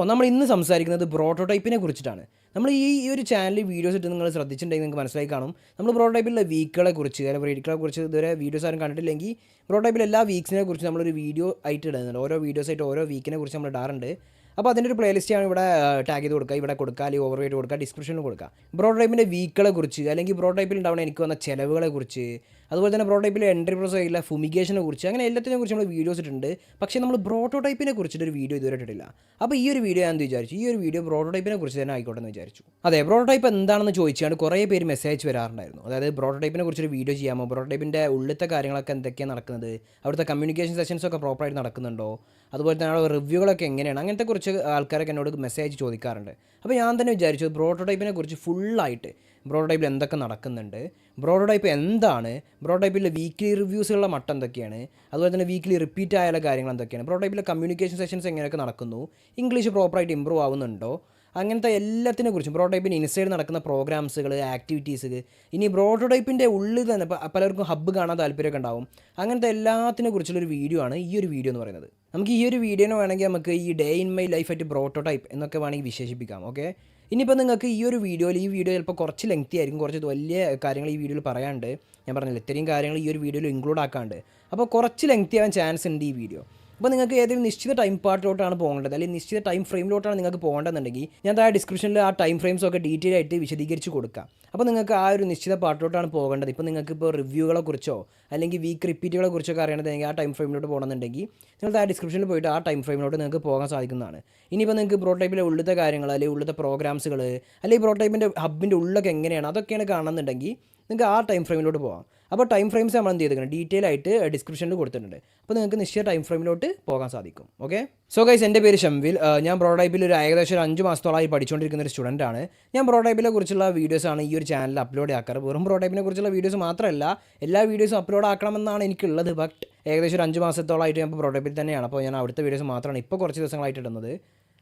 നമ്മൾ ഇന്ന് സംസാരിക്കുന്നത് പ്രോട്ടോടൈപ്പിനെ കുറിച്ചിട്ടാണ്. നമ്മൾ ഈ ഒരു ചാനലിൽ വീഡിയോസ് ഇട്ട് നിങ്ങൾ ശ്രദ്ധിച്ചിട്ടുണ്ടെങ്കിൽ നിങ്ങൾക്ക് മനസ്സിലായി കാണും. നമ്മൾ പ്രോട്ടോടൈപ്പിലുള്ള വീക്കുകളെ കുറിച്ച് അല്ലെങ്കിൽ വീക്കുകളെ കുറിച്ച് ഇതുവരെ വീഡിയോസ് ആരും കണ്ടിട്ടില്ലെങ്കിൽ പ്രോട്ടോടൈപ്പിൽ എല്ലാ വീക്സിനെ കുറിച്ച് നമ്മളൊരു വീഡിയോ ആയിട്ട് ഇടുന്നുണ്ട്. ഓരോ വീഡിയോസ് ആയിട്ട് ഓരോ വീക്കിനെ കുറിച്ച് നമ്മൾ ഇടാറുണ്ട്. അപ്പോൾ അതിൻ്റെ ഒരു പ്ലേലിസ്റ്റാണ് ഇവിടെ ടാഗ് ചെയ്ത് കൊടുക്കുക, ഇവിടെ കൊടുക്കുക, അല്ലെങ്കിൽ ഓവർ ആയിട്ട് കൊടുക്കുക, ഡിസ്ക്രിപ്ഷനിൽ കൊടുക്കുക. പ്രോട്ടോടൈപ്പിൻ്റെ വീക്കുകളെ കുറിച്ച് അല്ലെങ്കിൽ പ്രോട്ടോടൈപ്പിൽ ഉണ്ടാവുന്ന എനിക്ക് വന്ന ചിലവുകളെ കുറിച്ച്, അതുപോലെ തന്നെ പ്രോട്ടോടൈപ്പിൽ എൻട്രി പ്രോസസ് ആയിട്ടുള്ള ഫുമിഗേഷനെ കുറിച്ച്, അങ്ങനെ എല്ലാത്തിനെ കുറിച്ച് നമ്മൾ വീഡിയോസ് ഇട്ടിട്ടുണ്ട്. പക്ഷേ നമ്മൾ പ്രോട്ടോടൈപ്പിനെ കുറിച്ചിട്ടൊരു വീഡിയോ ഇതുവരെ ഇട്ടിട്ടില്ല. അപ്പോൾ ഈ ഒരു വീഡിയോ ഞാൻ വിചാരിച്ചു, ഈ ഒരു വീഡിയോ പ്രോട്ടോടൈപ്പിനെ കുറിച്ച് തന്നെ ആയിക്കോട്ടെ എന്ന് വിചാരിച്ചു. അതെ, പ്രോട്ടോടൈപ്പ് എന്താണെന്ന് ചോദിച്ചാണ് കുറേ പേര് മെസ്സേജ് വരാറുണ്ടായിരുന്നു. അതായത് പ്രോട്ടോടൈപ്പിനെ കുറിച്ചൊരു വീഡിയോ ചെയ്യാമോ, പ്രോട്ടോടൈപ്പിൻ്റെ ഉള്ളിലത്തെ കാര്യങ്ങളൊക്കെ എന്തൊക്കെയാണ് നടക്കുന്നത്, അവിടുത്തെ കമ്മ്യൂണിക്കേഷൻ സെഷൻസൊക്കെ പ്രോപ്പറായിട്ട് നടക്കുന്നുണ്ടോ, അതുപോലെ തന്നെ റിവ്യൂകളൊക്കെ എങ്ങനെയാണ്, അങ്ങനത്തെ കുറച്ച് ആൾക്കാരൊക്കെ എന്നോട് മെസ്സേജ് ചോദിക്കാറുണ്ട്. അപ്പോൾ ഞാൻ തന്നെ വിചാരിച്ചു പ്രോട്ടോടൈപ്പിനെ കുറിച്ച് ഫുള്ളായിട്ട് പ്രോട്ടോടൈപ്പിൽ എന്തൊക്കെ നടക്കുന്നുണ്ട്, പ്രോട്ടോടൈപ്പ് എന്താണ്, പ്രോട്ടോടൈപ്പിലെ വീക്ക്ലി റിവ്യൂസുകളുടെ മട്ടം എന്തൊക്കെയാണ്, അതുപോലെ തന്നെ വീക്ക്ലി റിപ്പീറ്റ് ആയുള്ള കാര്യങ്ങൾ എന്തൊക്കെയാണ്, പ്രോട്ടോടൈപ്പിലെ കമ്മ്യൂണിക്കേഷൻ സെഷൻസ് എങ്ങനെയൊക്കെ നടക്കുന്നു, ഇംഗ്ലീഷ് പ്രോപ്പറായിട്ട് ഇമ്പ്രൂവ് ആവുന്നുണ്ടോ, അങ്ങനത്തെ എല്ലാത്തിനെ കുറിച്ചും പ്രോട്ടോടൈപ്പിന് ഇൻസൈഡ് നടക്കുന്ന പ്രോഗ്രാംസുകൾ, ആക്ടിവിറ്റീസ്, ഇനി പ്രോട്ടോടൈപ്പിൻ്റെ ഉള്ളിൽ തന്നെ പലർക്കും ഹബ്ബ് കാണാൻ താല്പര്യമൊക്കെ ഉണ്ടാവും. അങ്ങനത്തെ എല്ലാത്തിനെ കുറിച്ചുള്ളൊരു വീഡിയോ ആണ് ഈ ഒരു വീഡിയോ എന്ന് പറയുന്നത്. നമുക്ക് ഈ ഒരു വീഡിയോനെ വേണമെങ്കിൽ നമുക്ക് ഈ ഡേ ഇൻ മൈ ലൈഫ് ആയിട്ട് പ്രോട്ടോടൈപ്പ് എന്നൊക്കെ വേണമെങ്കിൽ വിശേഷിപ്പിക്കാം. ഓക്കെ, ഇനിയിപ്പോൾ നിങ്ങൾക്ക് ഈ ഒരു വീഡിയോ ചിലപ്പോൾ കുറച്ച് ലെങ്തി ആയിരിക്കും, കുറച്ച് വലിയ കാര്യങ്ങൾ ഈ വീഡിയോയിൽ പറയാണ്ട്. ഞാൻ പറഞ്ഞില്ല, ഇത്രയും കാര്യങ്ങൾ ഈ ഒരു വീഡിയോയിൽ ഇൻക്ലൂഡ് ആക്കാണ്ട്. അപ്പോൾ കുറച്ച് ലെങ്തി ആവാൻ ചാൻസ് ഉണ്ട് ഈ വീഡിയോ. അപ്പോൾ നിങ്ങൾക്ക് ഏതെങ്കിലും നിശ്ചിത ടൈം പാർട്ടിലോട്ടാണ് പോകേണ്ടത്, അല്ലെങ്കിൽ നിശ്ചിത ടൈം ഫ്രെയിമിലോട്ടാണ് നിങ്ങൾക്ക് പോകേണ്ടതെന്നുണ്ടെങ്കിൽ ഞാൻ ആ ഡിസ്ക്രിപ്ഷനിൽ ആ ടൈം ഫ്രെയിംസൊക്കെ ഡീറ്റെയിൽ ആയിട്ട് വിശദീകരിച്ച് കൊടുക്കാം. അപ്പോൾ നിങ്ങൾക്ക് ആ ഒരു നിശ്ചിത പാർട്ടിലോട്ടാണ് പോകേണ്ടത്. ഇപ്പോൾ നിങ്ങൾക്ക് ഇപ്പോൾ റിവ്യൂകളെ കുറിച്ചോ അല്ലെങ്കിൽ വീക്ക് റിപ്പീറ്റുകളെ കുറിച്ചൊക്കെ അറിയണമെങ്കിൽ ആ ടൈം ഫ്രെയിമിലോട്ട് പോകണമെന്നുണ്ടെങ്കിൽ നിങ്ങൾക്ക് ആ ഡിസ്ക്രിപ്ഷനിൽ പോയിട്ട് ആ ടൈം ഫ്രെയിമിലോട്ട് നിങ്ങൾക്ക് പോകാൻ സാധിക്കുന്നതാണ്. ഇനിയിപ്പോൾ നിങ്ങൾക്ക് പ്രോട്ടോടൈപ്പിലെ ഉള്ളത്തെ കാര്യങ്ങൾ, അല്ലെങ്കിൽ ഉള്ളത്തെ പ്രോഗ്രാംസുകൾ, അല്ലെങ്കിൽ പ്രോട്ടോടൈപ്പിൻ്റെ ഹബിൻ്റെ ഉള്ളൊക്കെ എങ്ങനെയാണ്, അതൊക്കെയാണ് കാണുന്നുണ്ടെങ്കിൽ നിങ്ങൾക്ക് ആ ടൈം ഫ്രെയിമിലോട്ട് പോകാം. അപ്പോൾ ടൈം ഫ്രെയിംസ് നമ്മൾ എന്ത് ചെയ്തിരിക്കണം, ഡീറ്റെയിൽ ആയിട്ട് ഡിസ്ക്രിപ്ഷനിൽ കൊടുത്തിട്ടുണ്ട്. അപ്പോൾ നിങ്ങൾക്ക് നിശ്ചയ ടൈം ഫ്രെയിമിലോട്ട് പോകാൻ സാധിക്കും. ഓക്കെ, സോ ഗൈസ്, എൻ്റെ പേര് ഷംവിൽ. ഞാൻ പ്രോട്ടോടൈപ്പിൽ ഏകദേശം 5 മാസത്തോളമായി പഠിച്ചുകൊണ്ടിരിക്കുന്ന ഒരു സ്റ്റുഡൻ്റാണ്. ഞാൻ പ്രോട്ടോടൈപ്പിനെ കുറിച്ചുള്ള വീഡിയോസാണ് ഈ ഒരു ചാനലിൽ അപ്ലോഡ് ആക്കാറ്. വെറും പ്രോട്ടോടൈപ്പിനെ കുറിച്ചുള്ള വീഡിയോസ് മാത്രമല്ല, എല്ലാ വീഡിയോസും അപ്ലോഡ് ആക്കണമെന്നാണ് എനിക്കുള്ളത്. ബട്ട് ഏകദേശം 5 മാസത്തോളമായിട്ട് ഞാൻ പ്രോട്ടോടൈപ്പിൽ തന്നെയാണ്. അപ്പോൾ ഞാൻ അവിടുത്തെ വീഡിയോസ് മാത്രമാണ് ഇപ്പോൾ കുറച്ച് ദിവസങ്ങളായിട്ട് ഇടുന്നത്.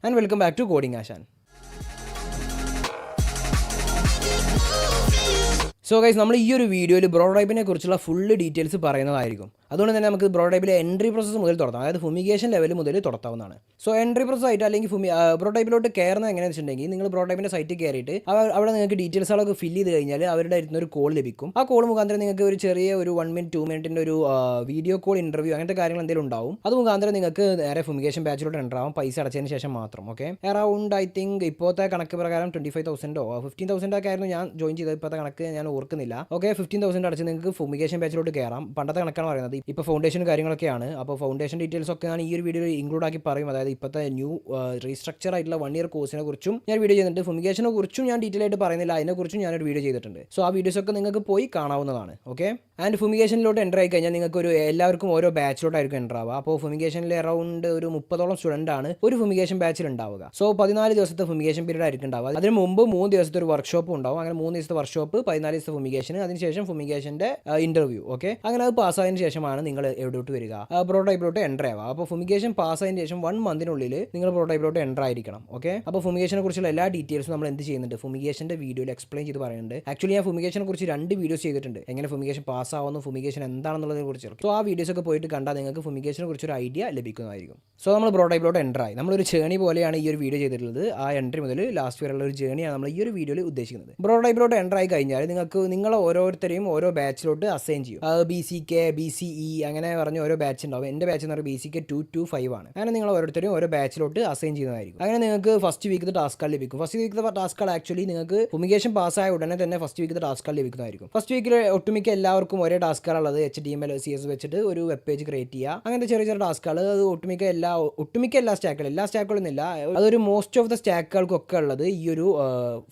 And welcome back to coding Ashan. So guys, നമ്മൾ ഈ ഒരു വീഡിയോയിൽ പ്രോട്ടോടൈപ്പിനെ കുറിച്ചുള്ള ഫുള്ള് ഡീറ്റെയിൽസ് പറയുന്നതായിരിക്കും. അതുകൊണ്ട് തന്നെ നമുക്ക് പ്രോട്ടോടൈപ്പിലെ എൻട്രി പ്രോസസ്സ് മുതൽ തുടങ്ങാം, അതായത് ഫുമിഗേഷൻ ലെവൽ മുതൽ തുടങ്ങാവുന്നതാണ്. സോ എൻട്രി പ്രോസസ് ആയിട്ട് അല്ലെങ്കിൽ പ്രോട്ടോടൈപ്പിലോട്ട് കയറുന്നത് എങ്ങനെയാണെന്ന് വെച്ചിട്ടുണ്ടെങ്കിൽ, നിങ്ങൾ പ്രോട്ടോടൈപ്പിൻ്റെ സൈറ്റിൽ കയറിയിട്ട് അവിടെ നിങ്ങൾക്ക് ഡീറ്റെയിൽസുകളൊക്കെ ഫില്ല് ചെയ്ത് കഴിഞ്ഞാൽ അവരുടെ അടുത്ത് ഒരു കോൾ ലഭിക്കും. ആ കോൾ മുഖാന്തരം നിങ്ങൾക്ക് ഒരു ചെറിയ ഒരു 1 മിനിറ്റ് 2 മിനിറ്റിൻ്റെ ഒരു വീഡിയോ കോൾ ഇൻ്റർവ്യൂ അങ്ങനത്തെ കാര്യങ്ങൾ എന്തെങ്കിലും ഉണ്ടാവും. അത് മുഖാന്തരം നിങ്ങൾക്ക് നേരെ ഫുമിഗേഷൻ ബാച്ചിലോട്ട് എൻ്റർ ആവും, പൈസ അടച്ചതിന് ശേഷം മാത്രം. ഓക്കെ, അറൗണ്ട് ഐ തിങ്ക് ഇപ്പോഴത്തെ കണക്ക് പ്രകാരം 25,000 15,000 ഒക്കെ ആയിരുന്നു ഞാൻ ജോയിൻ ചെയ്തത്. ഇപ്പോഴത്തെ കണക്ക് ഞാൻ ഓർക്കുന്നില്ല. ഓക്കെ, 15,000 അടച്ച് നിങ്ങൾക്ക് ഫുമിഗേഷൻ ബാച്ചിലോട്ട് കയറാം. പണ്ടത്തെ കണക്കാണ് പറയുന്നത്. ഇപ്പോൾ ഫൗണ്ടേഷൻ കാര്യങ്ങളൊക്കെയാണ്. അപ്പോൾ ഫൗണ്ടേഷൻ ഡീറ്റെയിൽസ് ഒക്കെ ഞാൻ ഈ ഒരു വീഡിയോയിൽ ഇൻക്ലൂഡ് ആക്കി പറയും. അതായത് ഇപ്പോഴത്തെ ന്യൂ റീസ്ട്രക്ചർ ആയിട്ടുള്ള 1 ഇയർ കോഴ്സിനെ കുറിച്ചും ഞാൻ വീഡിയോ ചെയ്തിട്ടുണ്ട്. ഫുമിഗേഷനെ കുറിച്ചും ഞാൻ ഡീറ്റെയിൽ ആയിട്ട് പറയുന്നില്ല, അതിനെക്കുറിച്ചും ഞാനൊരു വീഡിയോ ചെയ്തിട്ടുണ്ട്. സോ ആ വീഡിയോസ് ഒക്കെ നിങ്ങൾക്ക് പോയി കാണാവുന്നതാണ്. ഓക്കെ, ആൻഡ് ഫുമിഗേഷനിലോട്ട് എൻ്റർ ആയി കഴിഞ്ഞാൽ നിങ്ങൾക്ക് എല്ലാവർക്കും ഓരോ ബാച്ചിലോട്ടായിരിക്കും എൻ്റർ ആവുക. അപ്പോൾ ഫുമിഗേഷനിൽ അറൗണ്ട് ഒരു 30ഓളം സ്റ്റുഡൻ്റ് ആണ് ഒരു ഫുമിഗേഷൻ ബാച്ചിൽ ഉണ്ടാവുക. സോ 14 ദിവസത്തെ ഫുമിഗേഷൻ പീരീഡ് ആയിരിക്കും ഉണ്ടാവുക. അതിന് മുമ്പ് 3 ദിവസത്തെ ഒരു വർക്ക്ഷോപ്പ് ഉണ്ടാവും. അങ്ങനെ 3 ദിവസത്തെ വർക്ക്ഷോപ്പ്, 14 ദിവസത്തെ ഫുമിഗേഷൻ, അതിനുശേഷം ഫുമിഗേഷൻ്റെ ഇൻ്റർവ്യൂ. ഓക്കെ, അങ്ങനെ അത് പാസ്സായതിനു ശേഷമാണ് നിങ്ങൾ എവിടോട്ട് വരിക, പ്രോട്ടോടൈപ്പിലോട്ട് എൻ്റർ ആവുക. അപ്പോൾ ഫുമിഗേഷൻ പാസ്സായതിനു ശേഷം 1 മന്തിനുള്ളിൽ നിങ്ങൾ പ്രോട്ടോടൈപ്പിലോട്ട് എൻ്റർ ആയിരിക്കണം. ഓക്കെ, അപ്പോൾ ഫുമിഗേഷനെ കുറിച്ചുള്ള എല്ലാ ഡീറ്റെയിൽസും നമ്മൾ എന്ത് ചെയ്യുന്നുണ്ട്, ഫുമിഗേഷൻ്റെ വീഡിയോയിൽ എക്സ്പ്ലെയിൻ ചെയ്ത് പറയുന്നുണ്ട്. ആക്ച്വലി ഞാൻ ഫുമിഗേഷനെ കുറിച്ച് 2 വീഡിയോസ് ചെയ്തിട്ടുണ്ട്, എങ്ങനെ ഫുമിഗേഷൻ പാസ്സാവുന്നു, ഫുമിഗേഷൻ എന്താണെന്നുള്ളതിനെ കുറിച്ച്. സോ ആ വീഡിയോസ് ഒക്കെ പോയിട്ട് കണ്ടാൽ നിങ്ങൾക്ക് ഫുമിഗേഷനെ കുറിച്ചൊരു ഐഡിയ ലഭിക്കുന്നതായിരിക്കും. സോ നമ്മൾ പ്രോട്ടോടൈപ്പിലോട്ട് എൻ്റർ ആയി. നമ്മളൊരു ജേണി പോലെയാണ് ഈ ഒരു വീഡിയോ ചെയ്തിട്ടുള്ളത്. ആ എൻട്രി മുതൽ ലാസ്റ്റ് വരെയുള്ള ഒരു ജേണിയാണ് നമ്മൾ ഈ ഒരു വീഡിയോയിൽ ഉദ്ദേശിക്കുന്നത്. പ്രോട്ടോടൈപ്പിലോട്ട് എൻ്റർ ആയി കഴിഞ്ഞാൽ നിങ്ങൾ ഓരോരുത്തരെയും ഓരോ ബാച്ചിലോട്ട് അസൈൻ ചെയ്യും. BCK, BCE അങ്ങനെ പറഞ്ഞ് ഓരോ ബാച്ച് ഉണ്ടാവും. എൻ്റെ ബാച്ച് എന്ന് പറയുന്നത് BCK 2 to 5 ആണ്. അങ്ങനെ നിങ്ങൾ ഓരോരുത്തരെയും ഓരോ ബാച്ചിലോട്ട് അസൈൻ ചെയ്യുന്നതായിരിക്കും. അങ്ങനെ നിങ്ങൾക്ക് ഫസ്റ്റ് വീക്കിൽ ടാസ്കുകൾ ലഭിക്കും. ഫസ്റ്റ് വീക്കിൽ ടാസ്കുകൾ ആക്ച്വലി നിങ്ങൾക്ക് ഫുമിഗേഷൻ പാസ്സായ ഉടനെ തന്നെ ഫസ്റ്റ് വീക്കിൽ ടാസ്കുകൾ ലഭിക്കുന്നതായിരിക്കും. ഫസ്റ്റ് വീക്കിൽ ഒട്ടുമിക്ക എല്ലാവർക്കും ഒരേ ടാസ്കുകളുള്ളത് HTML CSS വെച്ചിട്ട് ഒരു വെബ് പേജ് ക്രിയേറ്റ് ചെയ്യുക. അങ്ങനത്തെ ചെറിയ ചെറിയ ടാസ്കുകൾ. അത് ഒട്ടുമിക്ക എല്ലാ സ്റ്റാക്കുകളൊന്നും ഇല്ല, അതൊരു മോസ്റ്റ് ഓഫ് ദ സ്റ്റാക്കുകൾക്കൊക്കെ ഉള്ളത് ഈ ഒരു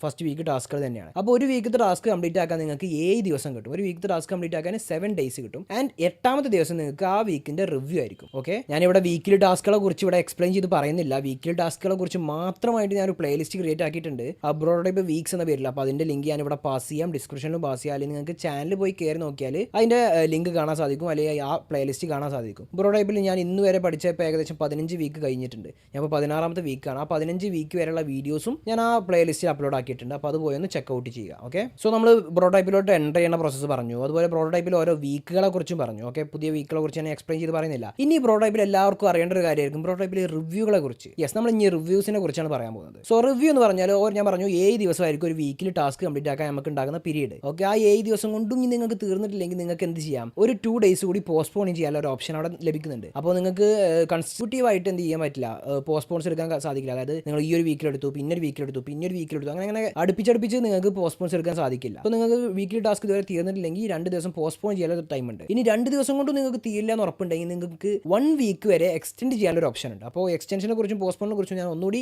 ഫസ്റ്റ് വീക്ക് ടാസ്കുകൾ തന്നെയാണ്. അപ്പോൾ ഒരു വീക്കിലത്തെ ടാസ്ക് കംപ്ലീറ്റ് ആക്കാൻ നിങ്ങൾക്ക് 7 ദിവസം കിട്ടും. ഒരു വീക്കിലത്തെ ടാസ്ക് കംപ്ലീറ്റ് ആക്കാൻ 7 ഡേയ്സ് കിട്ടും. ആൻഡ് 8ാമത്തെ ദിവസം നിങ്ങൾക്ക് ആ വീക്കിൻ്റെ റിവ്യൂ ആയിരിക്കും. ഓക്കെ, ഞാനിവിടെ വീക്കിലി ടാസ്കുകളെ കുറിച്ച് ഇവിടെ എക്സ്പ്ലെയിൻ ചെയ്ത് പറയുന്നില്ല. വീക്കിലി ടാസ്കുകളെ കുറിച്ച് മാത്രമായിട്ട് ഞാനൊരു പ്ലേലിസ്റ്റ് ക്രിയേറ്റ് ആക്കിയിട്ടുണ്ട്, പ്രോട്ടോടൈപ്പ് വീക്സ് എന്ന പേരിൽ. അപ്പോൾ അതിൻ്റെ ലിങ്ക് ഞാനിവിടെ പാസ് ചെയ്യാം, ഡിസ്ക്രിപ്ഷനിൽ പാസ് ചെയ്യാം. അല്ലെങ്കിൽ നിങ്ങൾക്ക് ചാനൽ പോയി കയറി നോക്കിയാൽ അതിൻ്റെ ലിങ്ക് കാണാൻ സാധിക്കും, അല്ലെങ്കിൽ ആ പ്ലേലിസ്റ്റ് കാണാൻ സാധിക്കും. പ്രോട്ടോടൈപ്പിൽ ഞാൻ ഇന്ന് വരെ പഠിച്ചപ്പോൾ ഏകദേശം 15 വീക്ക് കഴിഞ്ഞിട്ടുണ്ട്. ഞാൻ ഇപ്പോൾ 16ാമത്തെ വീക്കാണ്. ആ 15 വീക്ക് വരെയുള്ള വീഡിയോസും ഞാൻ ആ പ്ലേലിസ്റ്റിൽ അപ്ലോഡ് ആക്കിയിട്ടുണ്ട്. അപ്പോൾ അത് പോയി ഒന്ന് ചെക്കൗട്ട് ചെയ്യുക. ഓക്കെ, സോ നമ്മൾ പ്രോട്ടോടൈപ്പിലോട്ട് എൻ്റർ ചെയ്യുന്ന പ്രോസസ്സ് പറഞ്ഞു. അതുപോലെ പ്രോട്ടോടൈപ്പിൽ ഓരോ വീക്കുകളെ കുറിച്ചും പറഞ്ഞു. ഓക്കെ, പുതിയ വീക്കുകളെ കുറിച്ച് ഞാൻ എക്സ്പ്ലെയിൻ ചെയ്ത് പറയുന്നില്ല. ഇനി പ്രോട്ടോടൈപ്പിൽ എല്ലാവർക്കും അറിയേണ്ട ഒരു കാര്യമായിരിക്കും പ്രോട്ടോടൈപ്പിൽ റിവ്യൂകളെ കുറിച്ച്. യെസ്, നമ്മൾ ഇനി റിവ്യൂസിനെ കുറിച്ചാണ് പറയാൻ പോകുന്നത്. സോ റിവ്യൂ എന്ന് പറഞ്ഞാൽ ഞാൻ പറഞ്ഞു 7 ദിവസമായിരിക്കും ഒരു വീക്കിൽ ടാസ്ക് കംപ്ലീറ്റ് ആക്കാൻ നമുക്ക് ഉണ്ടാകുന്ന പീരീഡ്. ഓക്കെ, ആ 7 ദിവസം കൊണ്ടും ഇനി നിങ്ങൾക്ക് തീർന്നിട്ടില്ലെങ്കിൽ നിങ്ങൾക്ക് എന്ത് ചെയ്യാം, ഒരു 2 days കൂടി പോസ്റ്റ്പോൺ ചെയ്യാനുള്ള ഒരു ഓപ്ഷൻ അവിടെ ലഭിക്കുന്നുണ്ട്. അപ്പോൾ നിങ്ങൾക്ക് കൺസ്റ്റിറ്റ്യൂട്ടീവ് ആയിട്ട് എന്ത് ചെയ്യാൻ പറ്റില്ല, പോസ്റ്റ്പോൺസ് എടുക്കാൻ സാധിക്കില്ല. അതായത് നിങ്ങൾ ഈ ഒരു വീക്കിലെടുത്തു, പിന്നെ ഒരു വീക്കിലെടുത്തു, പിന്നെ ഒരു വീക്കിലെടുത്തു, അങ്ങനെ അടുപ്പിച്ചടുപ്പിച്ച് നിങ്ങൾക്ക് പോസ്റ്റ്പോൺസ് എടുക്കാൻ സാധിക്കില്ല. അപ്പോൾ നിങ്ങൾക്ക് വീക്കിലി ടാസ്ക് ഇതുവരെ തീർന്നിട്ടില്ലെങ്കിൽ 2 ദിവസം പോസ്റ്റ്പോൺ ചെയ്യാനുള്ള ടൈം ഉണ്ട്. ഇനി 2 ദിവസം കൊണ്ട് നിങ്ങൾക്ക് തീരില്ല എന്ന് ഉറപ്പുണ്ടെങ്കിൽ നിങ്ങൾക്ക് 1 വീക്ക് വരെ എക്സ്റ്റെൻഡ് ചെയ്യാനുള്ള ഓപ്ഷൻ ഉണ്ട്. അപ്പോൾ എക്സ്റ്റൻഷനെ കുറിച്ചും പോസ്റ്റ്പോണിനെ കുറിച്ചും ഞാൻ ഒന്നുകൂടി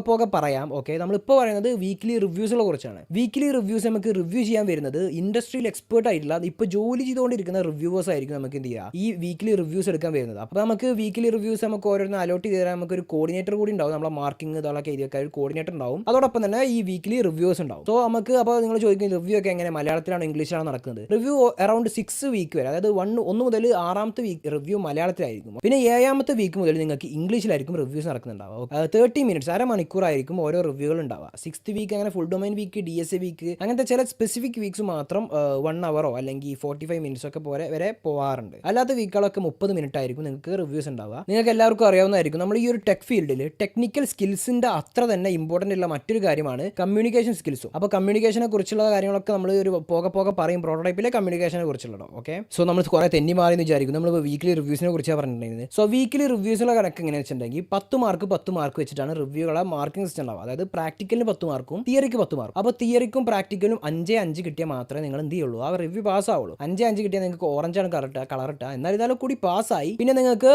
പോകെ പറയാം. ഓക്കെ, നമ്മളിപ്പോൾ പറയുന്നത് വീക്കിലി റിവ്യൂസിനെ കുറിച്ചാണ്. വീക്കിലി റിവ്യൂസ് നമുക്ക് റിവ്യൂ ചെയ്യാൻ വരുന്നത് ഇൻഡസ്ട്രിയിൽ എക്സ്പേർട്ട് ആയിട്ടുള്ള ഇപ്പോൾ ജോലി ചെയ്തുകൊണ്ടിരിക്കുന്ന റിവ്യൂവേഴ്സ് ആയിരിക്കും നമുക്ക് എന്ത് ചെയ്യുക, ഈ വീക്കിലി റിവ്യൂസ് എടുക്കാൻ വരുന്നത്. അപ്പോൾ നമുക്ക് വീക്കിലി റിവ്യൂസ് നമുക്ക് ഓരോന്ന് അലോട്ട് ചെയ്ത് തരാൻ നമുക്ക് ഒരു കോർഡിനേറ്റർ കൂടി ഉണ്ടാവും. നമ്മളെ മാർക്കിംഗ് ഇതൊക്കെ എഴുതിയൊക്കെ ഒരു കോർഡിനേറ്റർ ഉണ്ടാവും. അതോടൊപ്പം തന്നെ ഈ വീക്കിലി റിവ്യൂസ് ഉണ്ടാവും. സോ നമുക്ക് അപ്പോൾ നിങ്ങൾ ചോദിക്കുന്ന റിവ്യൂ ഒക്കെ എങ്ങനെ മലയാളത്തിലാണോ ഇംഗ്ലീഷിലാണോ നടക്കുന്നത്? റിവ്യൂ അറൗണ്ട് 6 വീക്ക് വരെ, അതായത് 1 മുതൽ 6ാമത്തെ വീക്ക് റിവ്യൂ മലയാളത്തിലായിരിക്കും. പിന്നെ 7ാമത്തെ വീക്ക് മുതൽ നിങ്ങൾക്ക് ഇംഗ്ലീഷിലായിരിക്കും റിവ്യൂസ് നടക്കുന്നുണ്ടാവുക. 30 minutes, അരമണിക്കൂറായിരിക്കും ഓരോ റിവ്യൂകൾ ഉണ്ടാവുക. 6th വീക്ക് അങ്ങനെ full domain week, DSA week, അങ്ങനത്തെ ചില സ്പെസിഫിക് വീക്സ് മാത്രം 1 hour അല്ലെങ്കിൽ 45 minutes ഒക്കെ വരെ പോകാറുണ്ട്. അല്ലാത്ത വീക്കുകളൊക്കെ 30 minute ആയിരിക്കും നിങ്ങൾക്ക് റിവ്യൂസ് ഉണ്ടാവുക. നിങ്ങൾക്ക് എല്ലാവർക്കും അറിയാവുന്നതായിരിക്കും, നമ്മൾ ഈ ഒരു ടെക് ഫീൽഡിൽ ടെക്നിക്കൽ സ്കിൽസിന്റെ അത്ര തന്നെ ഇമ്പോർട്ടൻ്റ് ഉള്ള മറ്റൊരു കാര്യമാണ് കമ്മ്യൂണിക്കേഷൻ സ്കിൽസും. അപ്പോൾ കമ്മ്യൂണിക്കേഷനെ കുറിച്ചുള്ള കാര്യങ്ങളൊക്കെ നമ്മൾ ഒരു പോകെ പറയും പ്രോട്ടോടൈപ്പിലെ കമ്മ്യൂണിക്കേഷനെ കുറിച്ചുള്ളതോ. ഓക്കെ, സോ നമ്മൾ കുറേ തെന്നി മാറി എന്ന് വിചാരിക്കും. നമ്മൾ വീക്കിലി റിവ്യൂസിനെ കുറിച്ചാണ് പറഞ്ഞിട്ടുണ്ടായിരുന്നത്. സോ വീക്കിലി റിവ്യൂസിലെ കണക്ക് എങ്ങനെയാണെന്ന് വെച്ചിട്ടുണ്ടെങ്കിൽ 10 മാർക്ക് വെച്ചിട്ടാണ് റിവ്യൂകളെ മാർക്കിംഗ് സിസ്റ്റം ഉണ്ടാവുക. അതായത് പ്രാക്ടിക്കലിന് 10 മാർക്കും തിയറിക്ക് 10 മാർക്കും. അപ്പോൾ തിയറിക്കും പ്രാക്ടിക്കലും 5 കിട്ടിയാൽ മാത്രമേ നിങ്ങൾ എന്ത് ചെയ്യുള്ളൂ, ആ റിവ്യൂ പാസ് ആവുള്ളൂ. 5 കിട്ടിയാൽ നിങ്ങൾക്ക് ഓറഞ്ചാണ് കളർ ഇട്ടുക, എന്നാൽ ഇതാലും കൂടി പാസ്സായി. പിന്നെ നിങ്ങൾക്ക്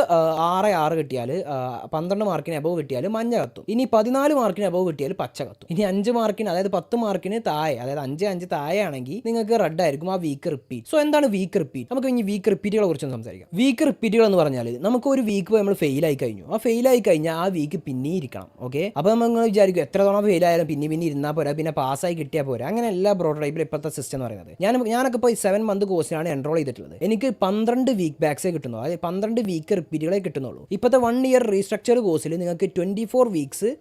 6 കിട്ടിയാൽ 12 മാർക്കിന് അബവ് കിട്ടിയാൽ മഞ്ഞ കത്തും. ഇനി 14 മാർക്കിന് അബവ് കിട്ടിയാൽ പച്ച കത്തും. ഇനി 5 മാർക്കിന്, അതായത് 10 മാർക്കിന് താഴെ, അതായത് 5 താഴെ ആണെങ്കിൽ നിങ്ങൾക്ക് റെഡ് ആയിരിക്കും ആ വീക്ക് റിപ്പീറ്റ്. സോ എന്താണ് വീക്ക് റിപ്പീറ്റ്? നമുക്ക് ഇനി വീക്ക് റിപ്പീറ്റുകളെ കുറിച്ച് സംസാരിക്കാം. വീക്ക് റിപ്പീറ്റുകൾ എന്ന് പറഞ്ഞാൽ നമുക്ക് ഒരു വീക്ക് നമ്മൾ ഫെയിൽ ആയി കഴിഞ്ഞു. ആ ഫെയിൽ ആയി കഴിഞ്ഞാൽ ആ വീക്ക് പിന്നെ ഇരിക്കണം. ഓക്കെ, അപ്പോൾ നമ്മൾ വിചാരിക്കും എത്ര തവണ ഫെയിൽ ആയാലും പിന്നെ ഇരുന്നാൽ പോരാ, പിന്നെ പാസ്സായി കിട്ടിയാൽ പോരാ. അങ്ങനെ എല്ലാ പ്രോട്ടോടൈപ്പിൽ ഇപ്പോഴത്തെ സിസ്റ്റം എന്ന് പറയുന്നത്. ഞാനൊക്കെ ഇപ്പോൾ 7 month കോഴ്സിനാണ് എൻറോൾ ചെയ്തിട്ടുള്ളത്. എനിക്ക് 12 വീക്ക് ബാക്സേ കിട്ടുന്നു, അതായത് 12 വീക്ക് റിപ്പീറ്റുകളെ കിട്ടുന്നുള്ളൂ. ഇപ്പോഴത്തെ 1 year റീസ്ട്രക്ചർ കോഴ്സിൽ നിങ്ങൾക്ക് 24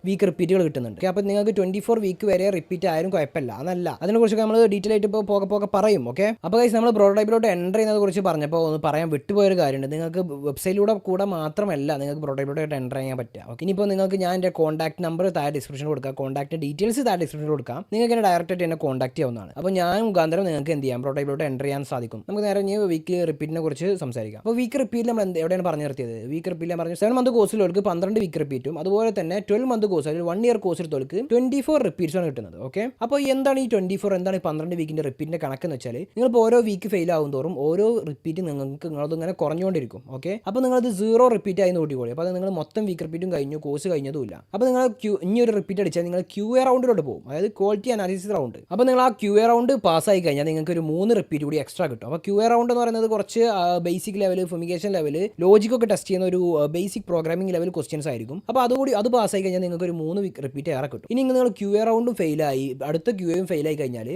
വീക്ക് റിപ്പീറ്റുകൾ കിട്ടുന്നുണ്ട്. അപ്പോൾ നിങ്ങൾക്ക് 24 വീക്ക് വരെ റിപ്പീറ്റ് ആയാലും കുഴപ്പമില്ല, അതല്ല. അതിനെക്കുറിച്ചൊക്കെ നമ്മൾ ഡീറ്റെയിൽ ആയിട്ട് ഇപ്പോൾ പോകെ പറയും. ഓക്കെ, അപ്പോൾ ഗൈസ് നമ്മൾ പ്രോട്ടോടൈപ്പിലോട്ട് എൻ്റർ ചെയ്യുന്നത് കുറിച്ച് പറഞ്ഞപ്പോൾ ഒന്ന് പറയാൻ വിട്ടുപോയൊരു കാര്യമുണ്ട്. നിങ്ങൾക്ക് വെബ്സൈറ്റിലൂടെ കൂടെ മാത്രമല്ല നിങ്ങൾക്ക് പ്രോട്ടോടൈപ്പിലോട്ട് എൻ്റർ ചെയ്യാൻ പറ്റുക. ഓക്കെ, ഇനിയിപ്പോൾ നിങ്ങൾക്ക് ഞാൻ എൻ്റെ കോൺടാക്ട് നമ്പർ താഴെ ഡിസ്ക്രിപ്ഷനിൽ കൊടുക്കാം, കോൺടാക്ട് ഡീറ്റെയിൽസ് താഴെ ഡിസ്ക്രിപ്ഷനിൽ കൊടുക്കാം. നിങ്ങൾക്ക് എന്നെ ഡയറക്റ്റ് ആയിട്ട് എന്നെ കോൺടാക്ട് ചെയ്യാവുന്നതാണ്. അപ്പോൾ ഞാൻ മുഖാന്തരം നിങ്ങൾക്ക് എന്ത് ചെയ്യാം, പ്രോട്ടോടൈപ്പിലോട്ട് എൻ്റർ ചെയ്യാൻ സാധിക്കും. നമുക്ക് നേരെ ഇനി വീക്ക് റിപ്പീറ്റിനെ കുറിച്ച് സംസാരിക്കാം. അപ്പോൾ വീക്ക് റിപ്പീറ്റിൽ നമ്മൾ എവിടെയാണ് പറഞ്ഞു നിർത്തിയത്? വീക്ക് റിപ്പീറ്റിൽ പറഞ്ഞു 7 month കോഴ്സിലേക്ക് 12 വീക്ക് റിപ്പീറ്റും, അതുപോലെ തന്നെ 12 month കോഴ്സ്, അല്ലെങ്കിൽ 1 year കോഴ്സിലേക്ക് 24 റിപ്പീറ്റ്സാണ് കിട്ടുന്നത്. ഓക്കെ, അപ്പോൾ എന്താണ് ഈ 24, എന്താണ് ഈ 12 വീക്കിൻ്റെ റിപ്പീറ്റിൻ്റെ കണക്കെന്ന് വെച്ചാൽ, നിങ്ങളിപ്പോൾ ഓരോ വീക്ക് ഫെയിൽ ആവും തോറും ഓരോ റിപ്പീറ്റ് നിങ്ങളത് ഇങ്ങനെ കുറഞ്ഞുകൊണ്ടിരിക്കും. ഓക്കെ, അപ്പോൾ നിങ്ങളത് 0 റിപ്പീറ്റ് ആയി നോക്കിക്കോളി. അപ്പോൾ അത് നിങ്ങൾ മൊത്തം വീക്ക് റിപ്പീറ്റും കഴിഞ്ഞു, കോഴ്സ് കഴിഞ്ഞതുമില്ല. അപ്പോൾ നിങ്ങൾ ഇനി ഒരു റിപ്പീറ്റ് അടിച്ചാൽ നിങ്ങൾ QA റൗണ്ടിലോട്ട് പോകും, അതായത് ക്വാളിറ്റി അനാലിസിസ് റൗണ്ട്. അപ്പോൾ നിങ്ങൾ ആ QA റൗണ്ട് പാസ്സായി കഴിഞ്ഞാൽ നിങ്ങൾക്ക് ഒരു 3 റിപ്പീറ്റ് കൂടി എക്സ്ട്രാ കിട്ടും. അപ്പോൾ QA റൗണ്ട് എന്ന് പറയുന്നത് കുറച്ച് basic level, fumigation level, ലോജിക്കൊക്കെ test ചെയ്യുന്ന ഒരു ബേസിക് പ്രോഗ്രാമിംഗ് ലെവൽ ക്വസ്റ്റ്യൻസ് ആയിരിക്കും. അപ്പോൾ അത് പാസ്സായി കഴിഞ്ഞാൽ നിങ്ങൾക്ക് ഒരു 3 റിപ്പീറ്റ് ഏറെ കിട്ടും. ഇനി നിങ്ങൾ QA റൗണ്ടും ഫെയിലായി, അടുത്ത QAയും ഫെയിലായി കഴിഞ്ഞാൽ